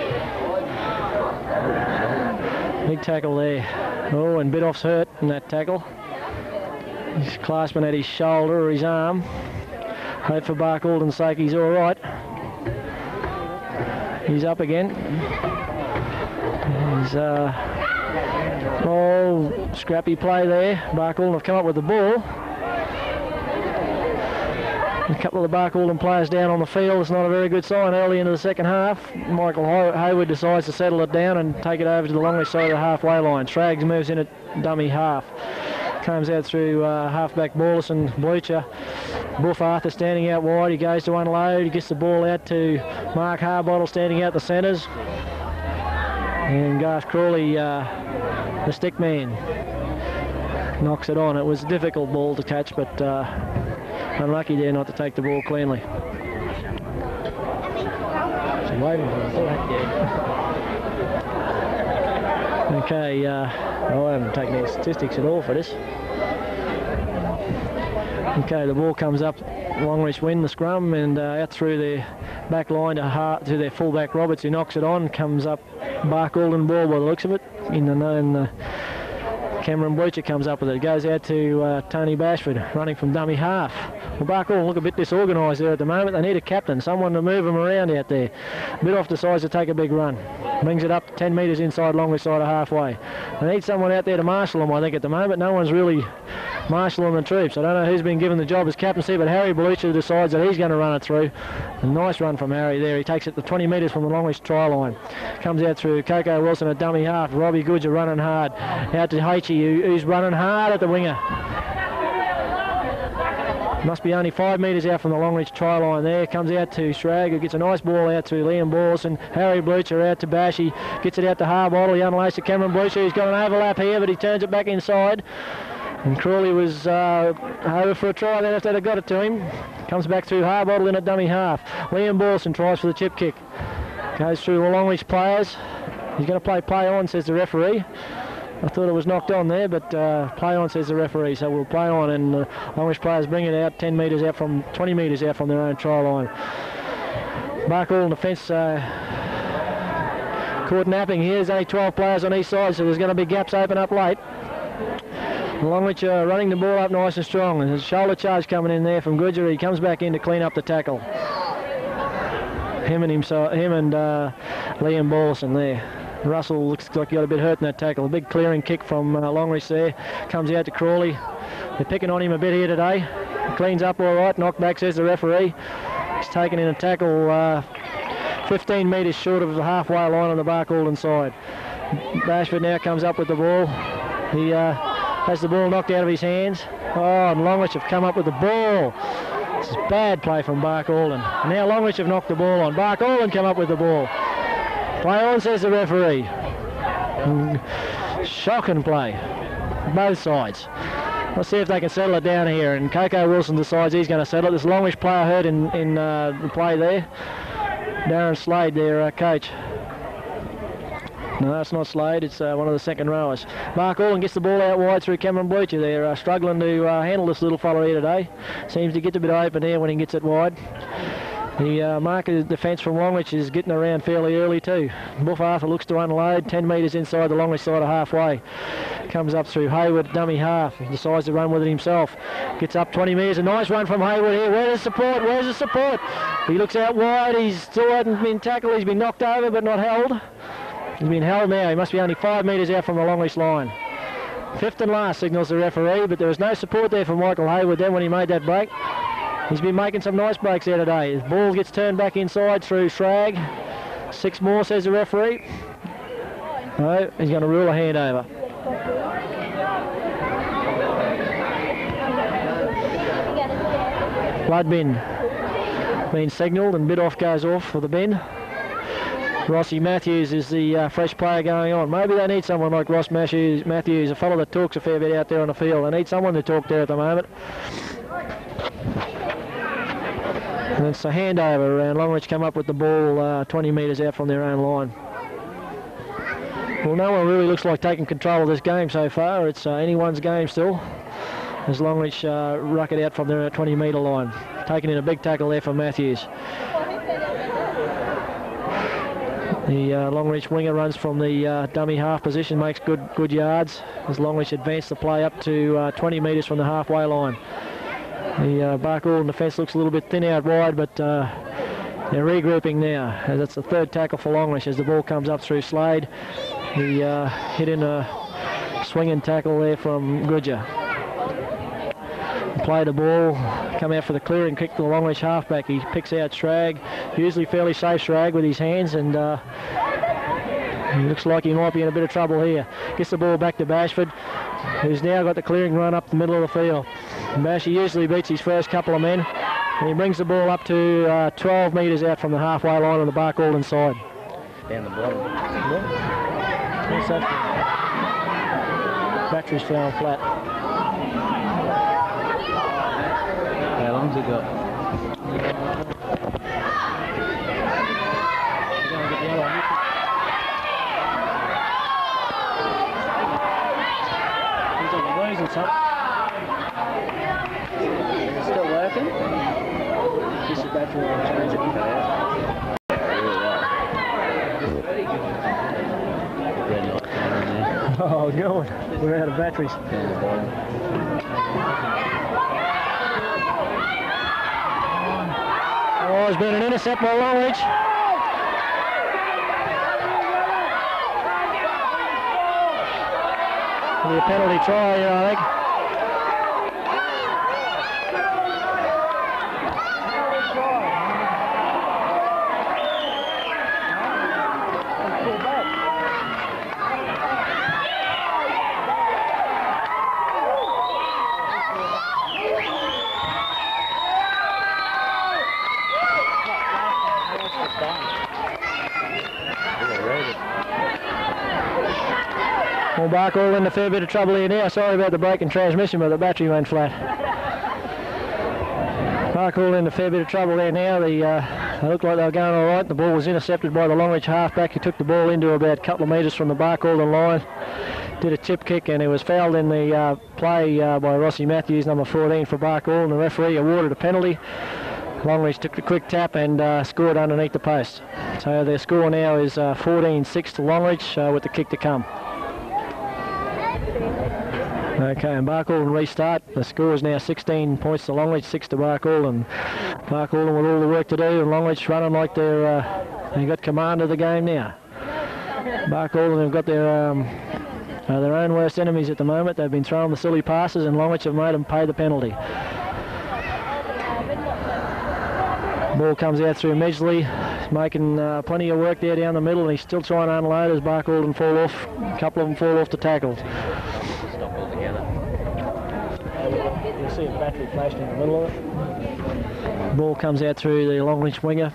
Big tackle there. Oh, and Bidoff's hurt in that tackle. He's clasping at his shoulder or his arm. Hope for Barcaldine's sake he's all right. He's up again. He's scrappy play there. Barcaldine have come up with the ball. A couple of the Barcaldine players down on the field. It's not a very good sign early into the second half. Michael Hayward decides to settle it down and take it over to the Longreach side of the halfway line. Traggs moves in at dummy half. Comes out through halfback Borlas and Bleacher. Buff Arthur standing out wide. He goes to unload. He gets the ball out to Mark Harbottle standing out the centres. And Garth Crawley, the stick man, knocks it on. It was a difficult ball to catch, but unlucky there not to take the ball cleanly. She's waiting for the sack, yeah. Okay, I haven't taken any statistics at all for this. Okay, the ball comes up. Longreach win the scrum and out through their back line to their fullback Roberts, who knocks it on. Comes up Bark Alden ball by the looks of it. Cameron Bleacher comes up with it. It goes out to Tony Bashford, running from dummy half. Well, Bark Alden look a bit disorganised there at the moment. They need a captain, someone to move them around out there. A bit off decides to take a big run. Brings it up 10 metres inside Longreach side of halfway. They need someone out there to marshal them, I think, at the moment. No one's really marshalling the troops. I don't know who's been given the job as captaincy, but Harry Bleacher decides that he's going to run it through. A nice run from Harry there. He takes it to 20 metres from the Longreach try line. Comes out through Coco Wilson at dummy half. Robbie Goodger running hard. Out to H.E. who's running hard at the winger. Must be only 5 metres out from the Longreach try line there. Comes out to Shrag, who gets a nice ball out to Liam Borson. Harry Bleacher out to Bashy. Gets it out to Harbottle. He unlaces to Cameron Bleacher. He's got an overlap here, but he turns it back inside. And Crawley was over for a try then after they'd got it to him. Comes back through Harbottle in a dummy half. Liam Borson tries for the chip kick. Goes through the Longreach players. He's going to play on, says the referee. I thought it was knocked on there, but play on, says the referee, so we'll play on, and Longreach players bring it out 20 metres out from their own try line. Bark Alden defence caught napping here. There's only 12 players on each side, so there's going to be gaps open up late. Longreach running the ball up nice and strong. There's a shoulder charge coming in there from Goodger. He comes back in to clean up the tackle. Him and Liam Borson there. Russell looks like he got a bit hurt in that tackle. A big clearing kick from Longreach there. Comes out to Crawley. They're picking on him a bit here today. Cleans up all right. Knocked back, says the referee. He's taken in a tackle 15 metres short of the halfway line on the Bark Alden side. Bashford now comes up with the ball. He has the ball knocked out of his hands. Oh, and Longreach have come up with the ball. This is bad play from Bark Alden. Now Longreach have knocked the ball on. Bark Alden come up with the ball. Play on, says the referee. Shocking play. Both sides. Let's see if they can settle it down here. And Coco Wilson decides he's going to settle it. This Longreach player hurt in the play there. Darren Slade, their coach. No, it's not Slade. It's one of the second rowers. Bark Alden gets the ball out wide through Cameron Bleacher. They're struggling to handle this little fella here today. Seems to get a bit open here when he gets it wide. The marker defence from Longreach is getting around fairly early too. Buff Arthur looks to unload 10 metres inside the Longreach side of halfway. Comes up through Hayward, dummy half. He decides to run with it himself. Gets up 20 metres. A nice run from Hayward here. Where's the support? Where's the support? He looks out wide. He's still hasn't been tackled. He's been knocked over but not held. He's been held now. He must be only 5 metres out from the Longreach line. Fifth and last, signals the referee, but there was no support there from Michael Hayward then when he made that break. He's been making some nice breaks there today. His ball gets turned back inside through Shrag. 6 more, says the referee. No, he's going to rule a handover. Blood bin being signalled and bid off goes off for the bin. Rossi Matthews is the fresh player going on. Maybe they need someone like Ross Matthews, a fellow that talks a fair bit out there on the field. They need someone to talk there at the moment. And it's a handover, and Longreach come up with the ball 20 metres out from their own line. Well, no one really looks like taking control of this game so far. It's anyone's game still, as Longreach ruck it out from their 20 metre line. Taking in a big tackle there for Matthews. The Longreach winger runs from the dummy half position, makes good yards, as Longreach advance the play up to 20 metres from the halfway line. The Bark Alden defence looks a little bit thin out wide, but they're regrouping now. As that's the third tackle for Longreach as the ball comes up through Slade. He hit in a swinging tackle there from Goodger. Play the ball, come out for the clearing kick to the Longreach halfback. He picks out Shrag, usually fairly safe Shrag with his hands, and He looks like he might be in a bit of trouble here. Gets the ball back to Bashford, who's now got the clearing run up the middle of the field. Bashy usually beats his first couple of men, and he brings the ball up to 12 metres out from the halfway line on the Barcaldine side. Down the bottom. What's that? Battery's found flat. How long's it got? It's still working? This is battery will change it. Oh, good. We're out of batteries. Oh, there's been an intercept by Longreach. It'll be a penalty try here, I think. Well, Barcaldine in a fair bit of trouble here now. Sorry about the break in transmission, but the battery went flat. Barcaldine in a fair bit of trouble there now. They looked like they were going all right. The ball was intercepted by the Longreach halfback. He took the ball into about a couple of metres from the Barcaldine line. Did a chip kick, and it was fouled in the play by Rossi Matthews, number 14 for Barcaldine. The referee awarded a penalty. Longreach took the quick tap and scored underneath the post. So their score now is 14-6 to Longreach with the kick to come. Okay, and Barcaldine restart. The score is now 16 points to Longreach, 6 to Barcaldine. Barcaldine with all the work to do, and Longreach running like they've got command of the game now. Barcaldine have got their own worst enemies at the moment. They've been throwing the silly passes, and Longreach have made them pay the penalty. Ball comes out through Midgley. He's making plenty of work there down the middle, and he's still trying to unload as Barcaldine fall off. A couple of them fall off the tackles. Stop altogether. You'll see a battery flashed in the middle of it. Ball comes out through the Longreach winger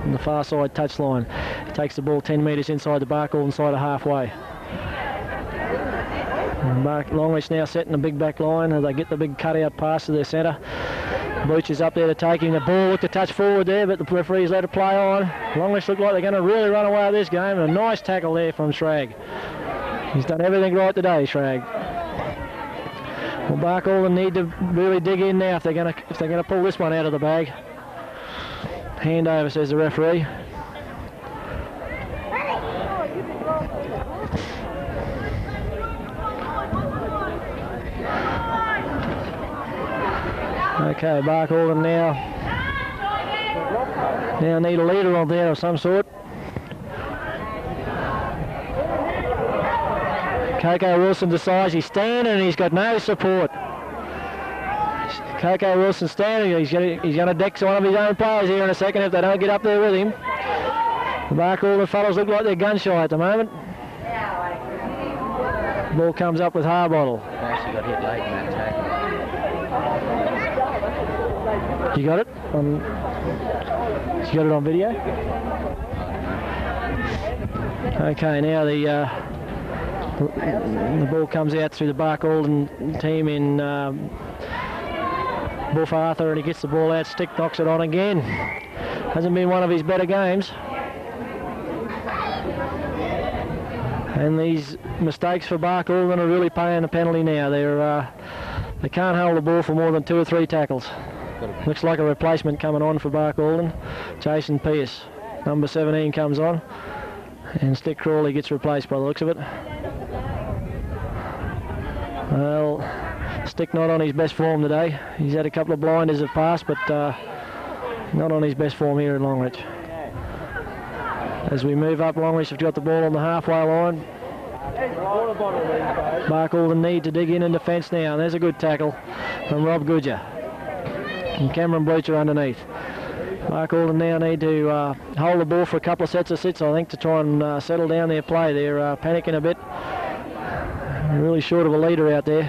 on the far side touchline. He takes the ball 10 metres inside the Barcaldine side of halfway. Longreach now setting a big back line as they get the big cutout pass to their centre. Booch is up there to take him. The ball looked a touch forward there, but the referee's let it play on. Longreach look like they're going to really run away with this game. And a nice tackle there from Shrag. He's done everything right today, Shrag. Well, Barcaldine need to really dig in now if they're going to pull this one out of the bag. Hand over, says the referee. Okay, Barcaldine now need a leader on there of some sort. Coco Wilson decides he's standing and he's got no support. Coco Wilson standing, he's going to deck one of his own players here in a second if they don't get up there with him. The Barcaldine fellows look like they're gun shy at the moment. Ball comes up with Harbottle. Actually got hit late in that tackle. You got it? You got it on video? Okay, now the ball comes out through the Barcaldine team in Buff Arthur, and he gets the ball out. Stick knocks it on again. Hasn't been one of his better games. And these mistakes for Barcaldine are really paying the penalty now. They can't hold the ball for more than 2 or 3 tackles. Looks like a replacement coming on for Barcaldine. Jason Pearce, number 17, comes on. And Stick Crawley gets replaced by the looks of it. Well, Stick not on his best form today. He's had a couple of blinders have passed, but not on his best form here at Longreach. As we move up, Longreach have got the ball on the halfway line. Barcaldine need to dig in defence now. And there's a good tackle from Rob Goodger. And Cameron Bleacher underneath. Mark Alden now need to hold the ball for a couple of sets of sits, I think, to try and settle down their play. They're panicking a bit. Really short of a leader out there.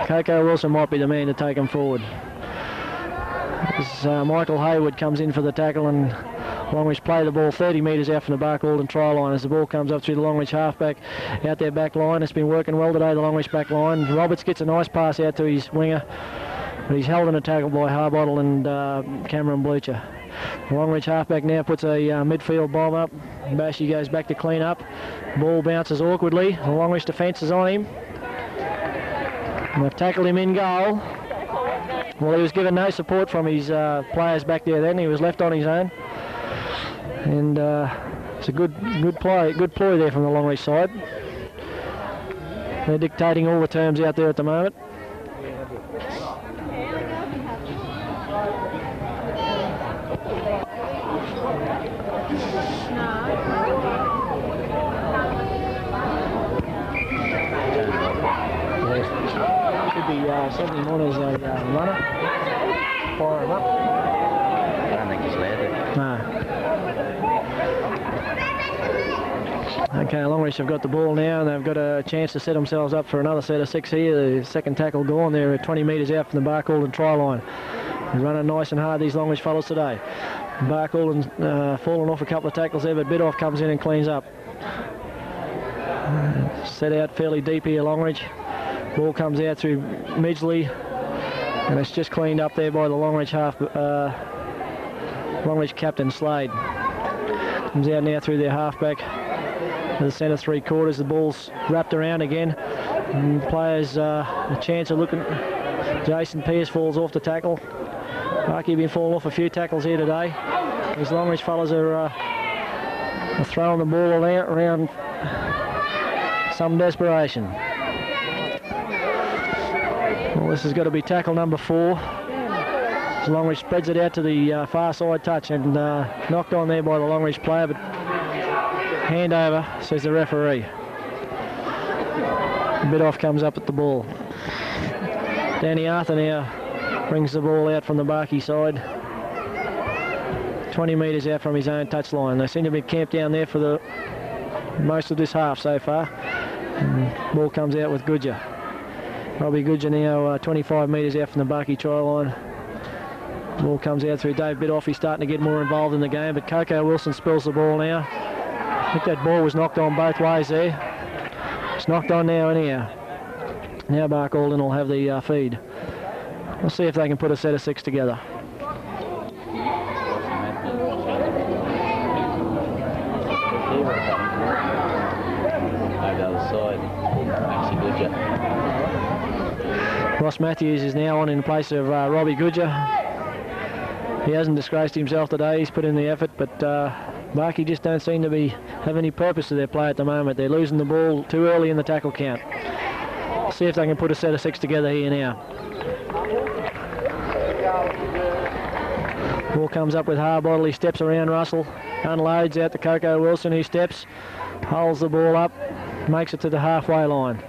Coco Wilson might be the man to take them forward. As Michael Hayward comes in for the tackle, and Longreach play the ball 30 metres out from the Bark Alden try line as the ball comes up through the Longreach halfback out their back line. It's been working well today, the Longreach back line. Roberts gets a nice pass out to his winger, but he's held in a tackle by Harbottle and Cameron Bleacher. The Longreach halfback now puts a midfield bomb up. Bashy goes back to clean up. Ball bounces awkwardly. The Longreach defence is on him. And they've tackled him in goal. Well, he was given no support from his players back there then. He was left on his own. And it's a good ploy there from the Longreach side. They're dictating all the terms out there at the moment. Should be sending him on as a runner. Fire him up. I don't think he's allowed to. No. Okay, Longreach have got the ball now, and they've got a chance to set themselves up for another set of 6 here. The second tackle gone there at 20 metres out from the Bark Alden try line. They're running nice and hard, these Longreach fellas today. Bark Alden's fallen off a couple of tackles there, but Bidoff comes in and cleans up. Set out fairly deep here, Longreach. Ball comes out through Midgley, and it's just cleaned up there by the Longreach Longreach captain Slade. Comes out now through their halfback to the centre 3/4. The ball's wrapped around again, and players a chance of looking. Jason Pearce falls off the tackle. Barkey been falling off a few tackles here today. These Longreach fellas are throwing the ball around some desperation. Well, this has got to be tackle number 4. As Longreach spreads it out to the far side touch, and knocked on there by the Longreach player, but hand over, says the referee. Bidoff comes up at the ball. Danny Arthur now brings the ball out from the Barkey side. 20 metres out from his own touchline. They seem to be camped down there for the most of this half so far. And ball comes out with Goodger. Robbie Goodger now 25 metres out from the Barkey try line. Ball comes out through Dave Bidoff. He's starting to get more involved in the game, but Coco Wilson spills the ball now. I think that ball was knocked on both ways there. It's knocked on now and here. Now Bark Alden will have the feed. We'll see if they can put a set of 6 together. Ross Matthews is now on in place of Robbie Goodger. He hasn't disgraced himself today. He's put in the effort, but Barkey just don't seem to have any purpose to their play at the moment. They're losing the ball too early in the tackle count. See if they can put a set of 6 together here now. Ball comes up with Harbottle. He steps around Russell, unloads out to Coco Wilson, who steps, holds the ball up, makes it to the halfway line.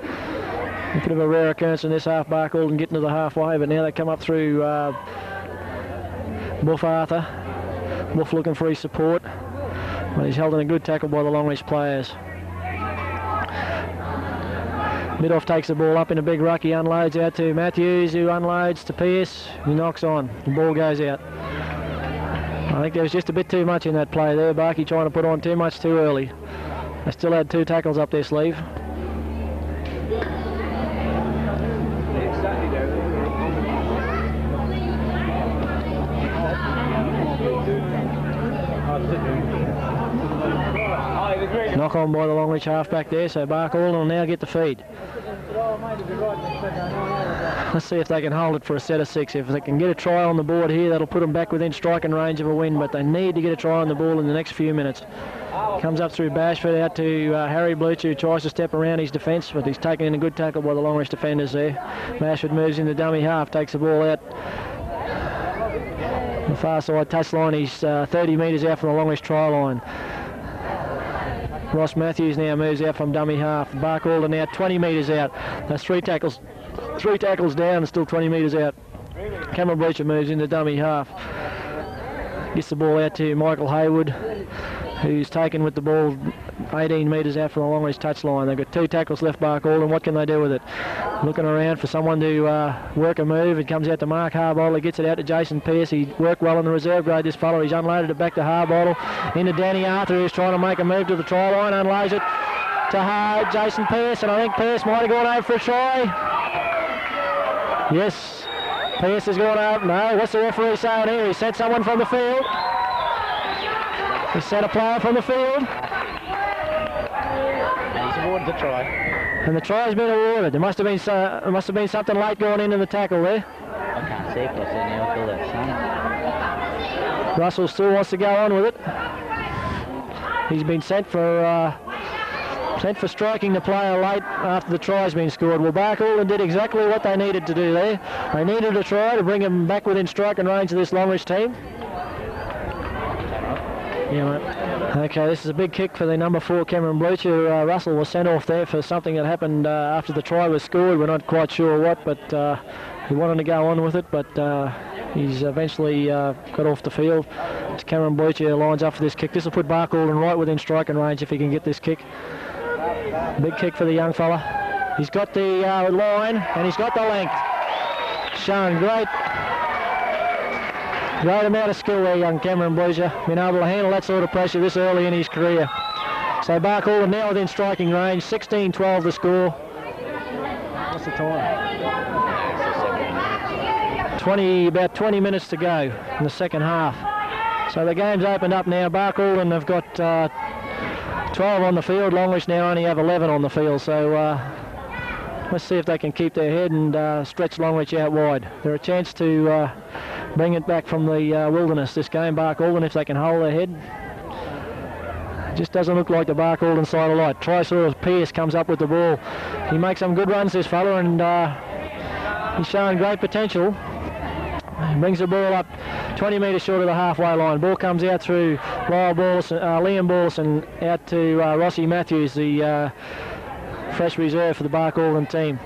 A bit of a rare occurrence in this half, Bark Alden getting to the halfway, but now they come up through Buff Arthur. Buff looking for his support, but he's held in a good tackle by the Longreach players. Bidoff takes the ball up in a big ruck. He unloads out to Matthews, who unloads to Pearce. He knocks on. The ball goes out. I think there was just a bit too much in that play there. Barkey trying to put on too much too early. They still had 2 tackles up their sleeve. Knock on by the Longreach halfback there, so Bark Alden will now get the feed. Let's see if they can hold it for a set of 6. If they can get a try on the board here, that'll put them back within striking range of a win, but they need to get a try on the ball in the next few minutes. Comes up through Bashford out to Harry Bleacher, who tries to step around his defence, but he's taken in a good tackle by the Longreach defenders there. Bashford moves in the dummy half, takes the ball out. The far side touchline, he's 30 metres out from the Longreach try line. Ross Matthews now moves out from dummy half. Bark Alden now 20 metres out. That's 3 tackles down and still 20 metres out. Cameron Bleacher moves into dummy half. Gets the ball out to Michael Haywood, who's taken with the ball 18 metres out from the Longreach touchline. They've got 2 tackles left, Barcaldine. What can they do with it? Looking around for someone to work a move. It comes out to Mark Harbottle. He gets it out to Jason Pearce. He worked well in the reserve grade, this fellow. He's unloaded it back to Harbottle. Into Danny Arthur, who's trying to make a move to the try line. Unloads it to Jason Pearce, and I think Pearce might have gone over for a try. Yes, Pearce has gone over. No, what's the referee saying here? He sent someone from the field. He sent a player from the field. And he's awarded the try. And the try's been awarded. There must have been something late going into the tackle there. I can't see it, but I see now I feel that sun. Russell still wants to go on with it. He's been sent for striking the player late after the try's been scored. Well, Barcaldine did exactly what they needed to do there. They needed a try to bring him back within striking range of this Longreach team. Yeah, mate. Okay, this is a big kick for the number 4 Cameron Bleacher. Russell was sent off there for something that happened after the try was scored. We're not quite sure what, but he wanted to go on with it, but he's eventually got off the field. Cameron Bleacher lines up for this kick. This will put Barcaldine right within striking range if he can get this kick. Big kick for the young fella. He's got the line and he's got the length. Showing great amount of skill there, young Cameron Bleacher. Been able to handle that sort of pressure this early in his career. So Barcaldine now within striking range. 16-12 the score. What's the time? About 20 minutes to go in the second half. So the game's opened up now. Barcaldine have got 12 on the field. Longreach now only have 11 on the field. So let's see if they can keep their head and stretch Longreach out wide. They're a chance to bring it back from the wilderness this game, Barcaldine, if they can hold their head. Just doesn't look like the Barcaldine side a lot. Triceratops Pearce comes up with the ball. He makes some good runs, this fella, and he's showing great potential. He brings the ball up 20 metres short of the halfway line. Ball comes out through Liam Borlison out to Rossi Matthews, the fresh reserve for the Barcaldine team.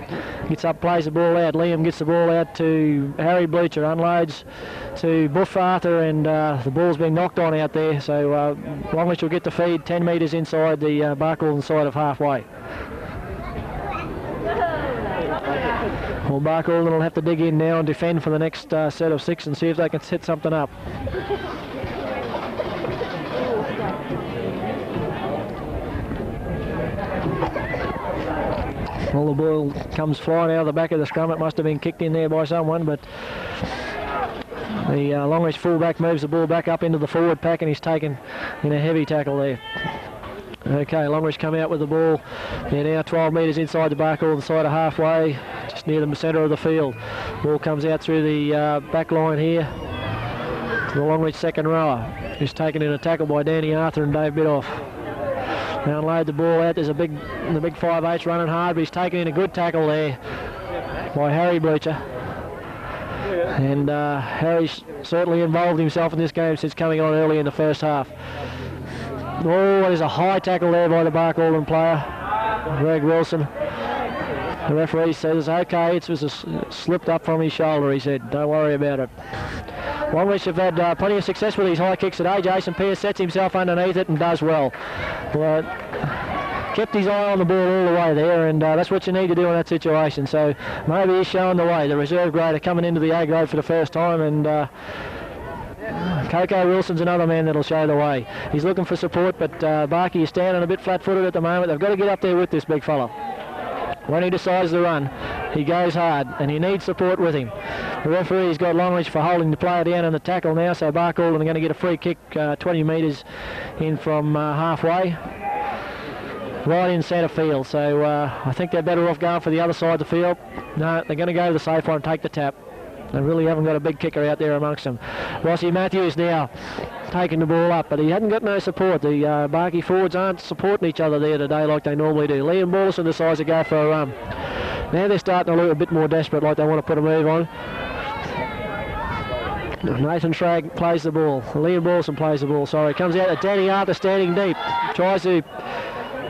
Gets up, plays the ball out. Liam gets the ball out to Harry Bleacher, unloads to Buff Arthur, and the ball's being knocked on out there. So Longreach will get the feed 10 metres inside the Barcaldine side of halfway. Well, Barcaldine will have to dig in now and defend for the next set of 6 and see if they can set something up. Well, the ball comes flying out of the back of the scrum. It must have been kicked in there by someone, but the Longreach fullback moves the ball back up into the forward pack, and he's taken in a heavy tackle there. Okay, Longreach come out with the ball. They're now 12 metres inside the Barcaldine side of halfway, just near the centre of the field. Ball comes out through the back line here to the Longreach second rower, who's taken in a tackle by Danny Arthur and Dave Bidoff. They unload the ball out. There's the big 5'8" running hard, but he's taken in a good tackle there by Harry Bleacher. And Harry's certainly involved himself in this game since coming on early in the first half. Oh, there's a high tackle there by the Barcaldine player, Greg Wilson. The referee says, okay, it was slipped up from his shoulder, he said. Don't worry about it. Longreach have had plenty of success with these high kicks today. Jason Pearce sets himself underneath it and does well. But kept his eye on the ball all the way there, and that's what you need to do in that situation. So maybe he's showing the way. The reserve grader coming into the A grade for the first time, and Coco Wilson's another man that'll show the way. He's looking for support, but Barkey is standing a bit flat-footed at the moment. They've got to get up there with this big fella. When he decides to run, he goes hard, and he needs support with him. The referee's got Longreach for holding the player down in the tackle now, so Barcaldine are going to get a free kick 20 metres in from halfway, right in centre field. So I think they're better off going for the other side of the field. No, they're going to go to the safe one and take the tap. They really haven't got a big kicker out there amongst them. Rossi Matthews now taking the ball up, but he hadn't got no support. The Barkey forwards aren't supporting each other there today like they normally do. Liam Borlison decides to go for a run. Now they're starting to look a bit more desperate, like they want to put a move on. Nathan Shrag plays the ball. Liam Borlison plays the ball, sorry. Comes out to Danny Arthur standing deep. Tries to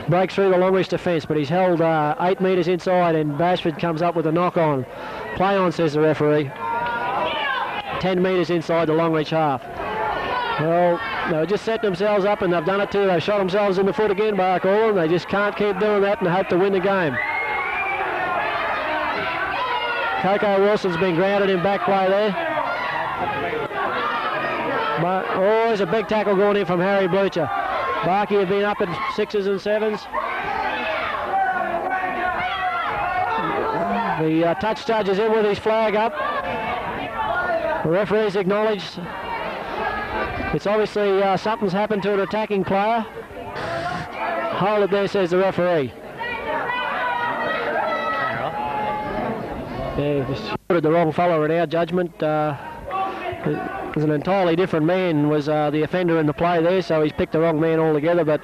break through the Longreach defence, but he's held 8 metres inside, and Bashford comes up with a knock-on. Play on, says the referee. 10 metres inside the Longreach half. Well, they just set themselves up, and they've done it too. They've shot themselves in the foot again, Barcall, and they just can't keep doing that and hope to win the game. Coco Wilson's been grounded in back play there. But, oh, there's a big tackle going in from Harry Blucher. Barkey have been up at 6s and 7s. The touch judge is in with his flag up. The referee's acknowledged. It's obviously something's happened to an attacking player. Hold it there, says the referee. Yeah, just shooted the wrong fellow in our judgment. It was an entirely different man was the offender in the play there, so he's picked the wrong man altogether, but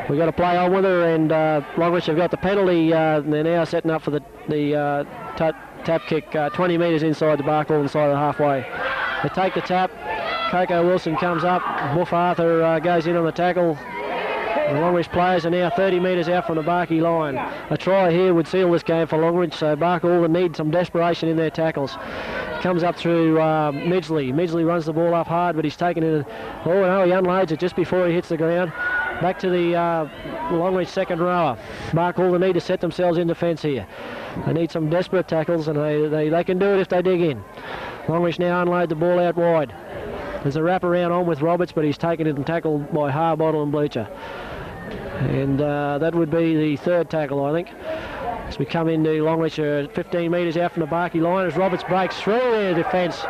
we've got to play on with her, and Longreach have got the penalty. They're now setting up for the tap kick 20 metres inside the Barcall, inside the halfway. They take the tap. Coco Wilson comes up. Buff Arthur goes in on the tackle. The Longreach players are now 30 metres out from the Barkey line. A try here would seal this game for Longreach, so Barcall need some desperation in their tackles. Comes up through Midgley. Midgley runs the ball up hard, but he's taken it. Oh no, he unloads it just before he hits the ground. Back to the Longreach second rower. Barcall need to set themselves in defence here. They need some desperate tackles, and they can do it if they dig in. Longreach now unload the ball out wide. There's a wraparound on with Roberts, but he's taken it and tackled by Harbottle and Blucher. And that would be the third tackle, I think. As we come into Longreach 15 metres out from the Barkey line, as Roberts breaks through their defence.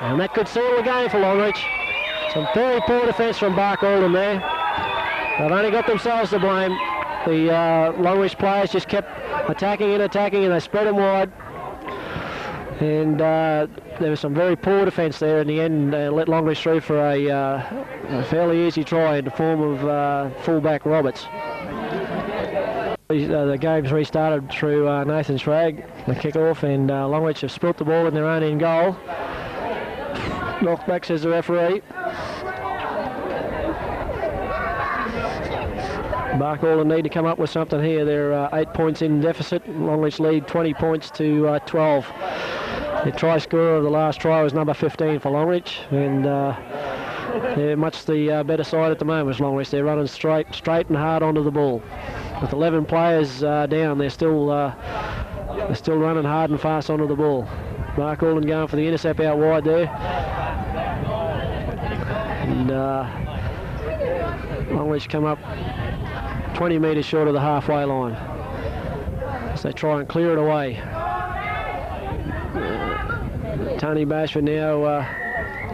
And that could seal the game for Longreach. Some very poor defence from Barcall there. They've only got themselves to blame. The Longreach players just kept attacking, and they spread them wide. And there was some very poor defence there in the end. Let Longreach through for a fairly easy try in the form of fullback Roberts. The game's restarted through Nathan Schrag, the kick-off, and Longreach have spilt the ball in their own end goal. Knocked back, says the referee. Barcall need to come up with something here. They're 8 points in deficit. Longreach lead 20 points to 12. The try scorer of the last try was number 15 for Longreach, and they're much the better side at the moment, Longreach. They're running straight and hard onto the ball. With 11 players down, they're still running hard and fast onto the ball. Barcall going for the intercept out wide there. And Longreach come up 20 metres short of the halfway line as they try and clear it away. Tony Bashford now,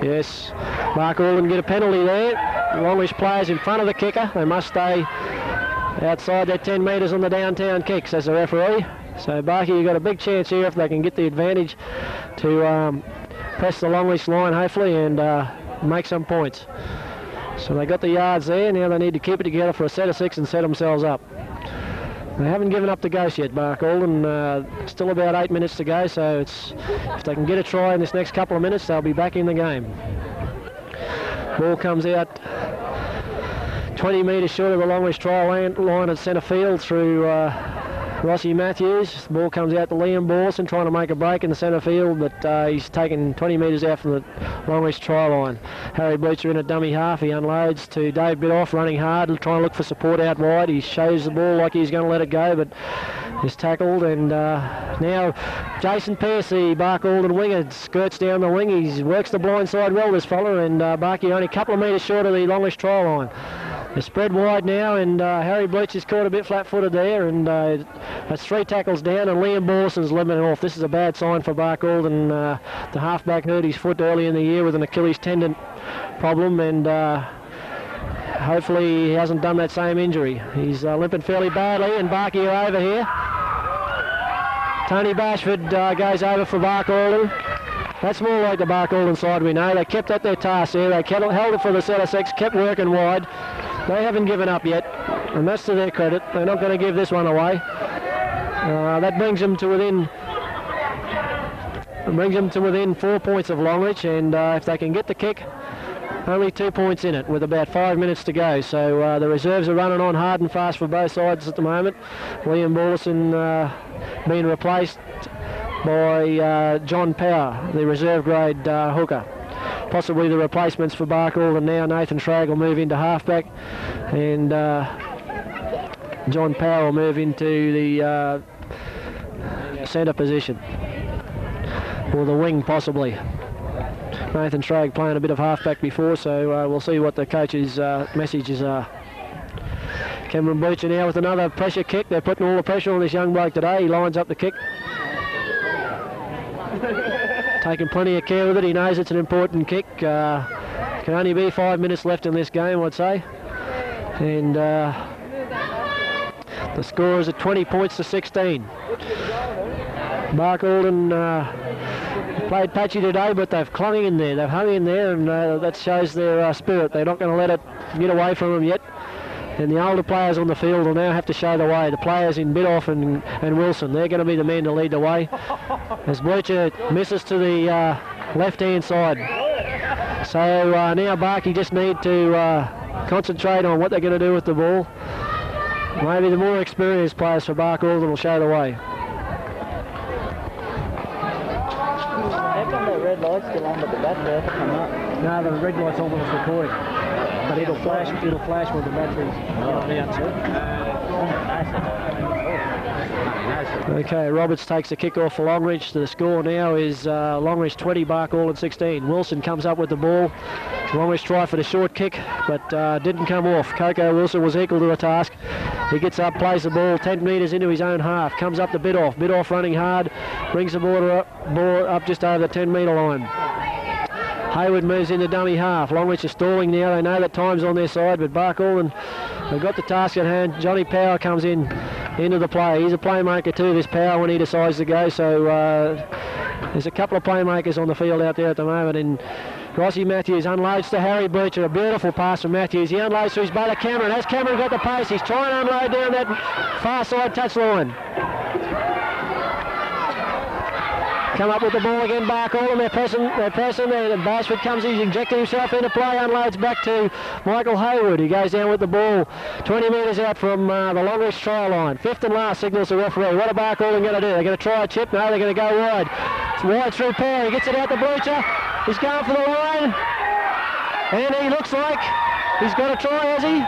yes, Barcall can get a penalty there. Longreach players in front of the kicker. They must stay outside their 10 metres on the downtown kick, says the referee. So Barkey, you've got a big chance here if they can get the advantage to press the Longreach line, hopefully, and make some points. So they got the yards there. Now they need to keep it together for a set of 6 and set themselves up. They haven't given up the ghost yet, Barcall, and still about 8 minutes to go, so if they can get a try in this next couple of minutes, they'll be back in the game. Ball comes out 20 metres short of the Longreach try line at centre field through Rossi Matthews. The ball comes out to Liam Borson, trying to make a break in the centre field, but he's taken 20 metres out from the Longreach try line. Harry Blucher in a dummy half. He unloads to Dave Bidoff, running hard, trying to look for support out wide. He shows the ball like he's going to let it go, but is tackled. And now Jason Pearce, the Barcall winger, skirts down the wing. He works the blind side well, this fella, and Barkey only a couple of metres short of the Longreach try line. They're spread wide now, and Harry Blucher's caught a bit flat-footed there, and that's 3 tackles down, and Liam Borson's limited off. This is a bad sign for Barcall, and the halfback hurt his foot early in the year with an Achilles tendon problem, and hopefully he hasn't done that same injury. He's limping fairly badly, and Barkey are over here. Tony Bashford goes over for Barcall. That's more like the Barcall side, we know. They kept at their task there. They held it for the set of 6, kept working wide. They haven't given up yet, and that's to their credit. They're not going to give this one away. That brings them to within 4 points of Longreach, and if they can get the kick, only 2 points in it with about 5 minutes to go. So the reserves are running on hard and fast for both sides at the moment. Liam Borson being replaced by John Power, the reserve grade hooker. Possibly the replacements for Barkall, and now Nathan Shrag will move into halfback, and John Power will move into the centre position, or the wing possibly. Nathan Shrag playing a bit of halfback before, so we'll see what the coach's messages are. Cameron Bleacher now with another pressure kick. They're putting all the pressure on this young bloke today. He lines up the kick. Taking plenty of care with it. He knows it's an important kick. Can only be 5 minutes left in this game, I'd say. And the score is at 20 points to 16. Mark Alden played patchy today, but they've clung in there. They've hung in there, and that shows their spirit. They're not going to let it get away from them yet. And the older players on the field will now have to show the way. The players in Bidoff and Wilson, they're going to be the men to lead the way. As Bleacher misses to the left-hand side. So now Barkey just need to concentrate on what they're going to do with the ball. Maybe the more experienced players for Bark Alden will show the way. How come that red light's still on, but the battery hasn't come up? No, the red light's on when it's recording. But it'll flash when the battery's on the outside. Okay, Roberts takes the kick off for Longreach. The score now is Longreach 20, Bark Alden 16. Wilson comes up with the ball. Longreach tried for the short kick, but didn't come off. Coco Wilson was equal to the task. He gets up, plays the ball 10 metres into his own half, comes up to Bidoff. Bidoff running hard, brings the ball up just over the 10-metre line. Hayward moves into dummy half. Longreach is stalling now. They know that time's on their side, but Bark Alden, they've got the task at hand. Johnny Power comes into the play. He's a playmaker too, this Power, when he decides to go. So there's a couple of playmakers on the field out there at the moment. And Rossi Matthews unloads to Harry Bleacher. A beautiful pass from Matthews. He unloads to his brother Cameron. Has Cameron got the pace? He's trying to unload down that far side touchline. Come up with the ball again, Bark Alden. They're pressing. Bashford comes in, he's injecting himself into play, unloads back to Michael Hayward. He goes down with the ball 20 metres out from the Longreach try line. Fifth and last signals the referee. What are Bark Alden going to do? They're going to try a chip? No, they're going to go wide. It's wide through Power. He gets it out the Bleacher. He's going for the line. And he looks like he's got a try, has he?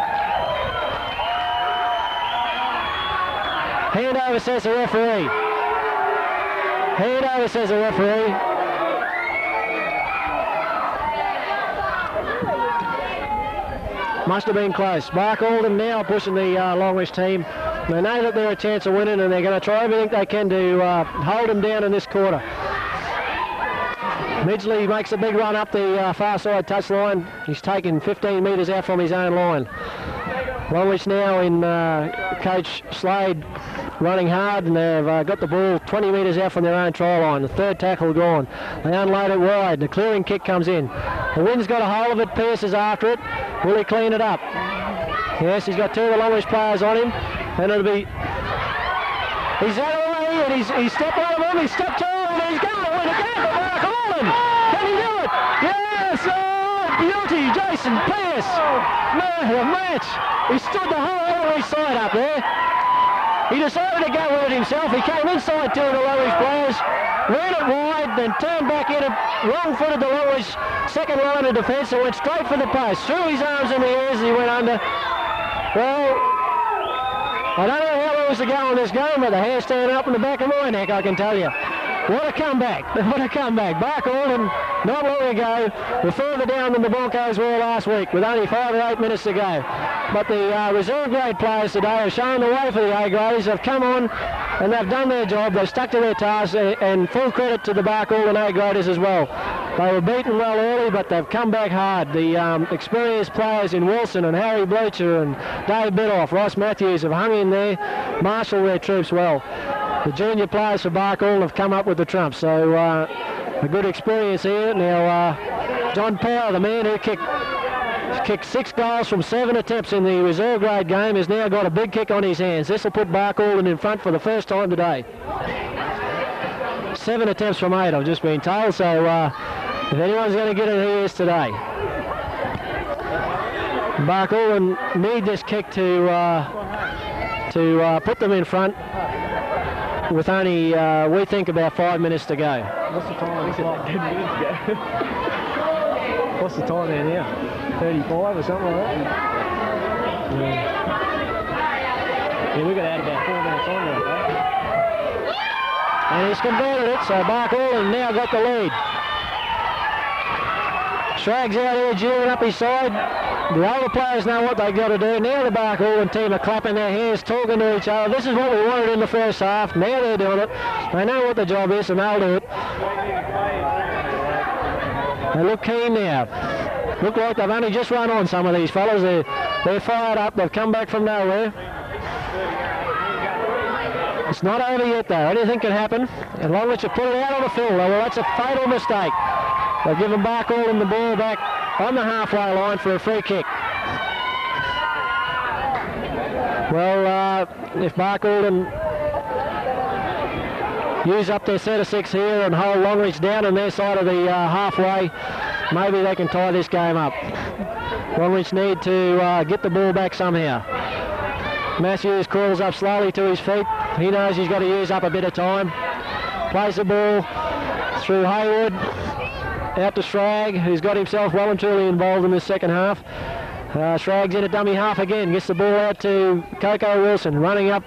Hand over, says the referee. Hand over, says the referee. Must have been close. Bark Alden now pushing the Longreach team. They know that they're a chance of winning, and they're going to try everything they can to hold them down in this quarter. Midgley makes a big run up the far side touchline. He's taken 15 metres out from his own line. Longreach now in Coach Slade running hard, and they've got the ball 20 metres out from their own try line. The third tackle gone. They unload it wide. The clearing kick comes in. The wind's got a hold of it. Pearce is after it. Will he clean it up? Yes, he's got two of the Longreach players on him, and it'll be... He's out of the way, and he's stepped over him. He's stepped to him, and he's going to win again for Bark Alden. Can he do it? Yes! Oh, beauty, Jason Pearce. Man of the match. He stood the whole Longreach side up there. He decided to go with it himself. He came inside two of the Longreach players, ran it wide, then turned back in, wrong-footed the Longreach second line of defence, and went straight for the post. Threw his arms in the air as he went under. Well, I don't know how there was to go on this game, but the hair standing up in the back of my neck, I can tell you. What a comeback. What a comeback. Bark Alden, not long ago, were further down than the Broncos were last week, with only 5 or 8 minutes to go. But the reserve grade players today have shown the way for the A-grades. They've come on and they've done their job. They've stuck to their task, and full credit to the Bark Alden A-graders as well. They were beaten well early, but they've come back hard. The experienced players in Wilson and Harry Bleacher and Dave Bidoff, Ross Matthews have hung in there, marshalled their troops well. The junior players for Bark Alden have come up with the trump, so a good experience here. Now, John Power, the man who kicked 6 goals from 7 attempts in the reserve grade game, has now got a big kick on his hands. This will put Bark Alden in front for the first time today. 7 attempts from 8, I've just been told, so if anyone's going to get it, he is today. Bark Alden need this kick to put them in front. with only, we think, about 5 minutes to go. What's the time? We said like 10 minutes ago. What's the time there now? 35 or something like that? Yeah, we've got to add about 4 minutes on right there. And he's converted it, so Bark-Alden now got the lead. Shrag's out here jeering up his side. The older players know what they've got to do. Now the Bark-Alden team are clapping their hands, talking to each other. This is what we wanted in the first half. Now they're doing it. They know what the job is and they'll do it. They look keen now. Look like they've only just run on some of these fellas. They're fired up. They've come back from nowhere. It's not over yet though. Anything can happen. And Longreach have put it out on the field. Well, that's a fatal mistake. They've given Bark-Alden the ball back on the halfway line for a free kick. Well, if Bark-Alden use up their set of 6 here and hold Longreach down on their side of the halfway, maybe they can tie this game up. Longreach need to get the ball back somehow. Matthews crawls up slowly to his feet. He knows he's got to use up a bit of time. Plays the ball through Hayward, out to Shrag, who's got himself well and truly involved in the second half. Shrag's in a dummy half again, gets the ball out to Coco Wilson, running up,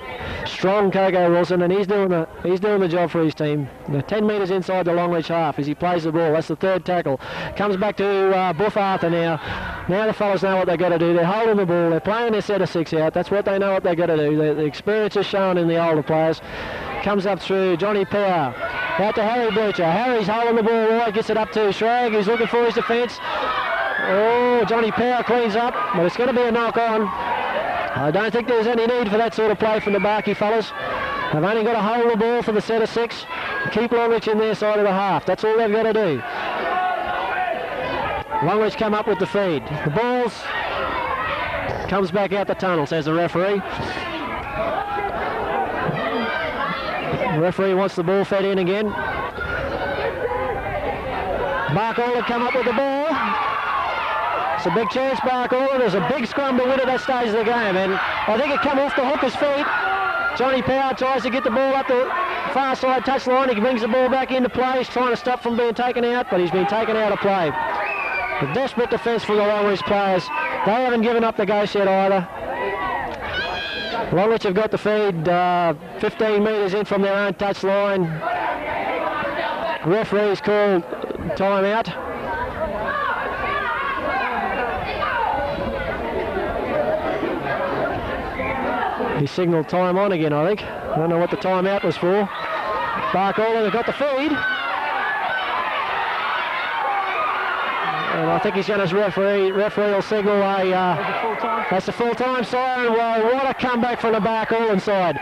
strong Coco Wilson, and he's doing the job for his team. 10 metres inside the Longreach half as he plays the ball. That's the third tackle. Comes back to Buff Arthur now. Now the fellas know what they've got to do. They're holding the ball. They're playing their set of 6 out. That's what they know what they've got to do. The experience is shown in the older players. Comes up through Johnny Power. Out to Harry Butcher. Harry's holding the ball right, gets it up to Shrag, who's looking for his defence. Oh, Johnny Power cleans up, but it's going to be a knock on. I don't think there's any need for that sort of play from the Barky fellas. They've only got to hold the ball for the set of 6, keep Longreach in their side of the half. That's all they've got to do. Longreach come up with the feed. The ball's comes back out the tunnel, says the referee. The referee wants the ball fed in again. Bark-Alden come up with the ball. It's a big chance, Bark-Alden. There's a big scrum to win at that stage of the game, and I think it come off the hooker's feet. Johnny Power tries to get the ball up the far side touch line. He brings the ball back into play. He's trying to stop from being taken out, but he's been taken out of play. A desperate defence from the Longreach players. They haven't given up the ghost yet either. Longreach have got the feed 15 metres in from their own touch line. Referee's called timeout. He signalled time on again, I think. I don't know what the timeout was for. Bark-Alden have got the feed. And I think he's going to referee will signal that's a full-time siren. Well, what a comeback from the Bark-Alden side.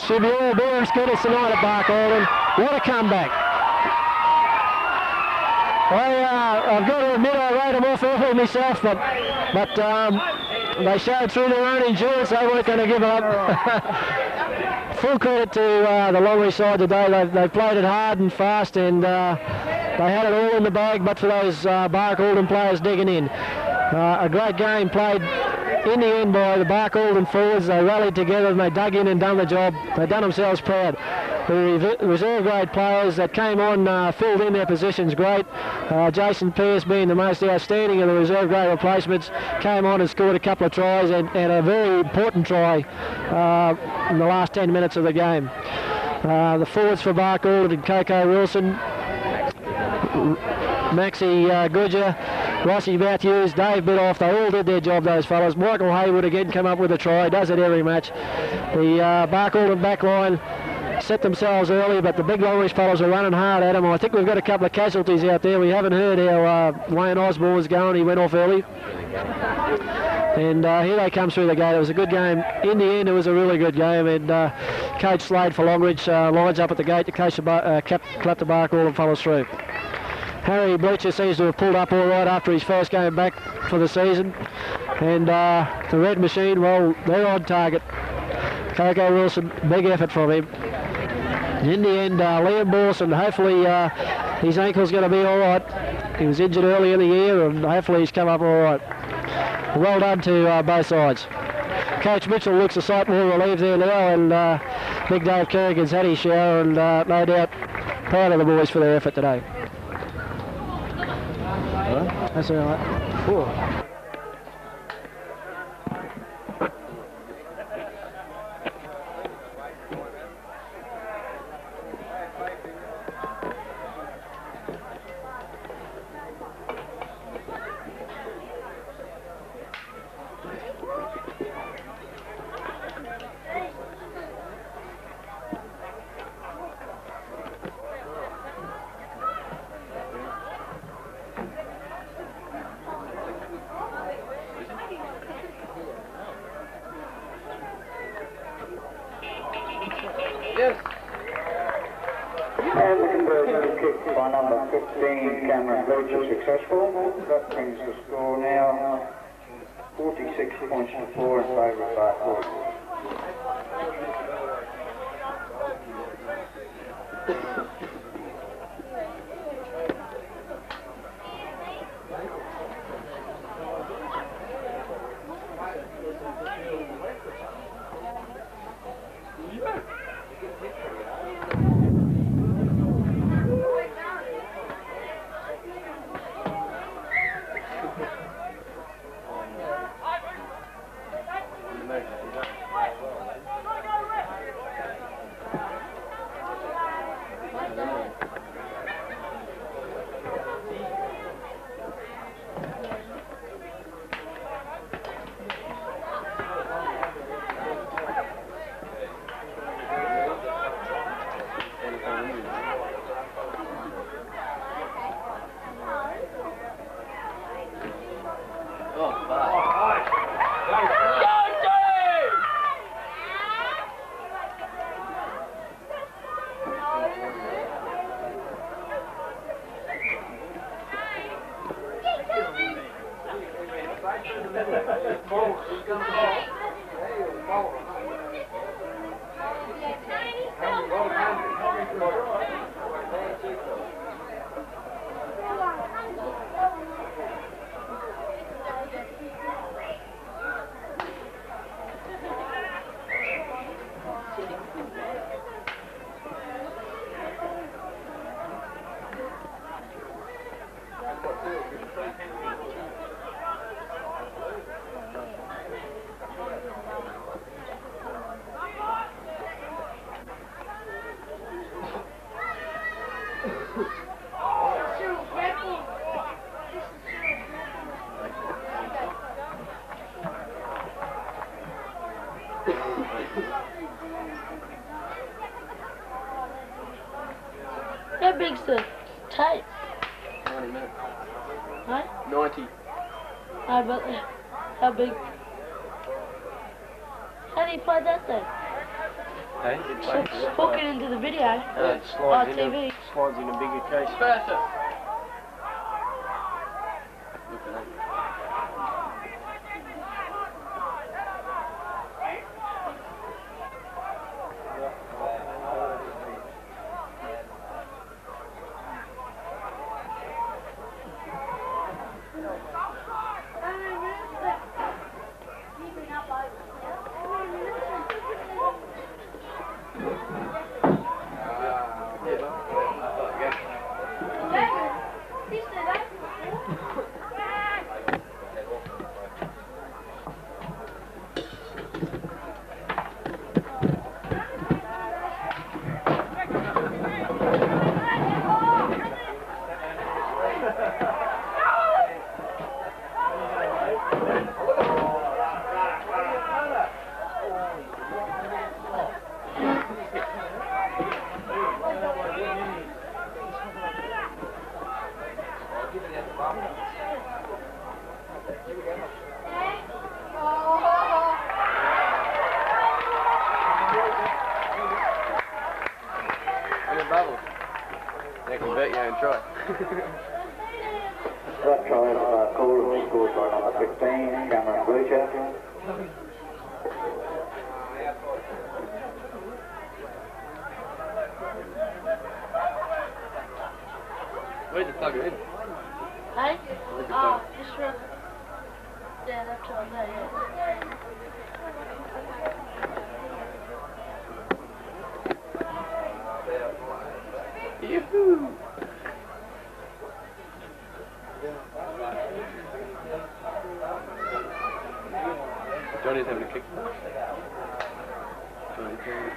Should be all beer and skittles tonight at Bark-Alden. What a comeback. I've got to admit I wrote them off awfully myself, but they showed through their own endurance they weren't going to give it up. Full credit to the Longreach side today. They've played it hard and fast, and they had it all in the bag, but for those Bark-Alden players digging in. A great game played in the end by the Bark-Alden forwards. They rallied together and they dug in and done the job. They've done themselves proud. The reserve grade players that came on filled in their positions great. Jason Pearce, being the most outstanding of the reserve grade replacements, came on and scored a couple of tries and a very important try in the last 10 minutes of the game. The forwards for Bark-Alden and Coco Wilson, Maxie Goodger, Rossi Matthews, Dave Bidoff, they all did their job, those fellas. Michael Hayward again come up with a try, does it every match. The Bark-Alden back line set themselves early, but the big Longreach fellas are running hard at them. I think we've got a couple of casualties out there. We haven't heard how Wayne Osborne's going. He went off early. And here they come through the gate. It was a good game. In the end, it was a really good game. And Coach Slade for Longreach lines up at the gate to coach clap the Bark-Alden fellas through. Harry Bleacher seems to have pulled up all right after his first game back for the season. And the Red Machine, well, they're on target. Coco Wilson, big effort from him. In the end, Liam Borson, hopefully his ankle's going to be all right. He was injured early in the year, and hopefully he's come up all right. Well done to both sides. Coach Mitchell looks a sight more relieved there now, and Big Dave Kerrigan's had his shower, and no doubt proud of the boys for their effort today. That's all right. Cool. Yes. And the conversion kick by number 15, Cameron Leach, is successful. That brings the score now 46 points to 4 in favour of Barclay. How big's the tape? 90 minutes. Right? 90. But how big? How do you play that then? Hey, Hook it into the video. it slides TV. Slides in a bigger case. Faster. They can bet you and try. That try is called and scored by number 15, Cameron Leach. Where'd you plug it in? Hey? Where'd you plug Just for... Yeah, that's all there, yeah. Yoo-hoo! Johnny's having a kick. Johnny's having a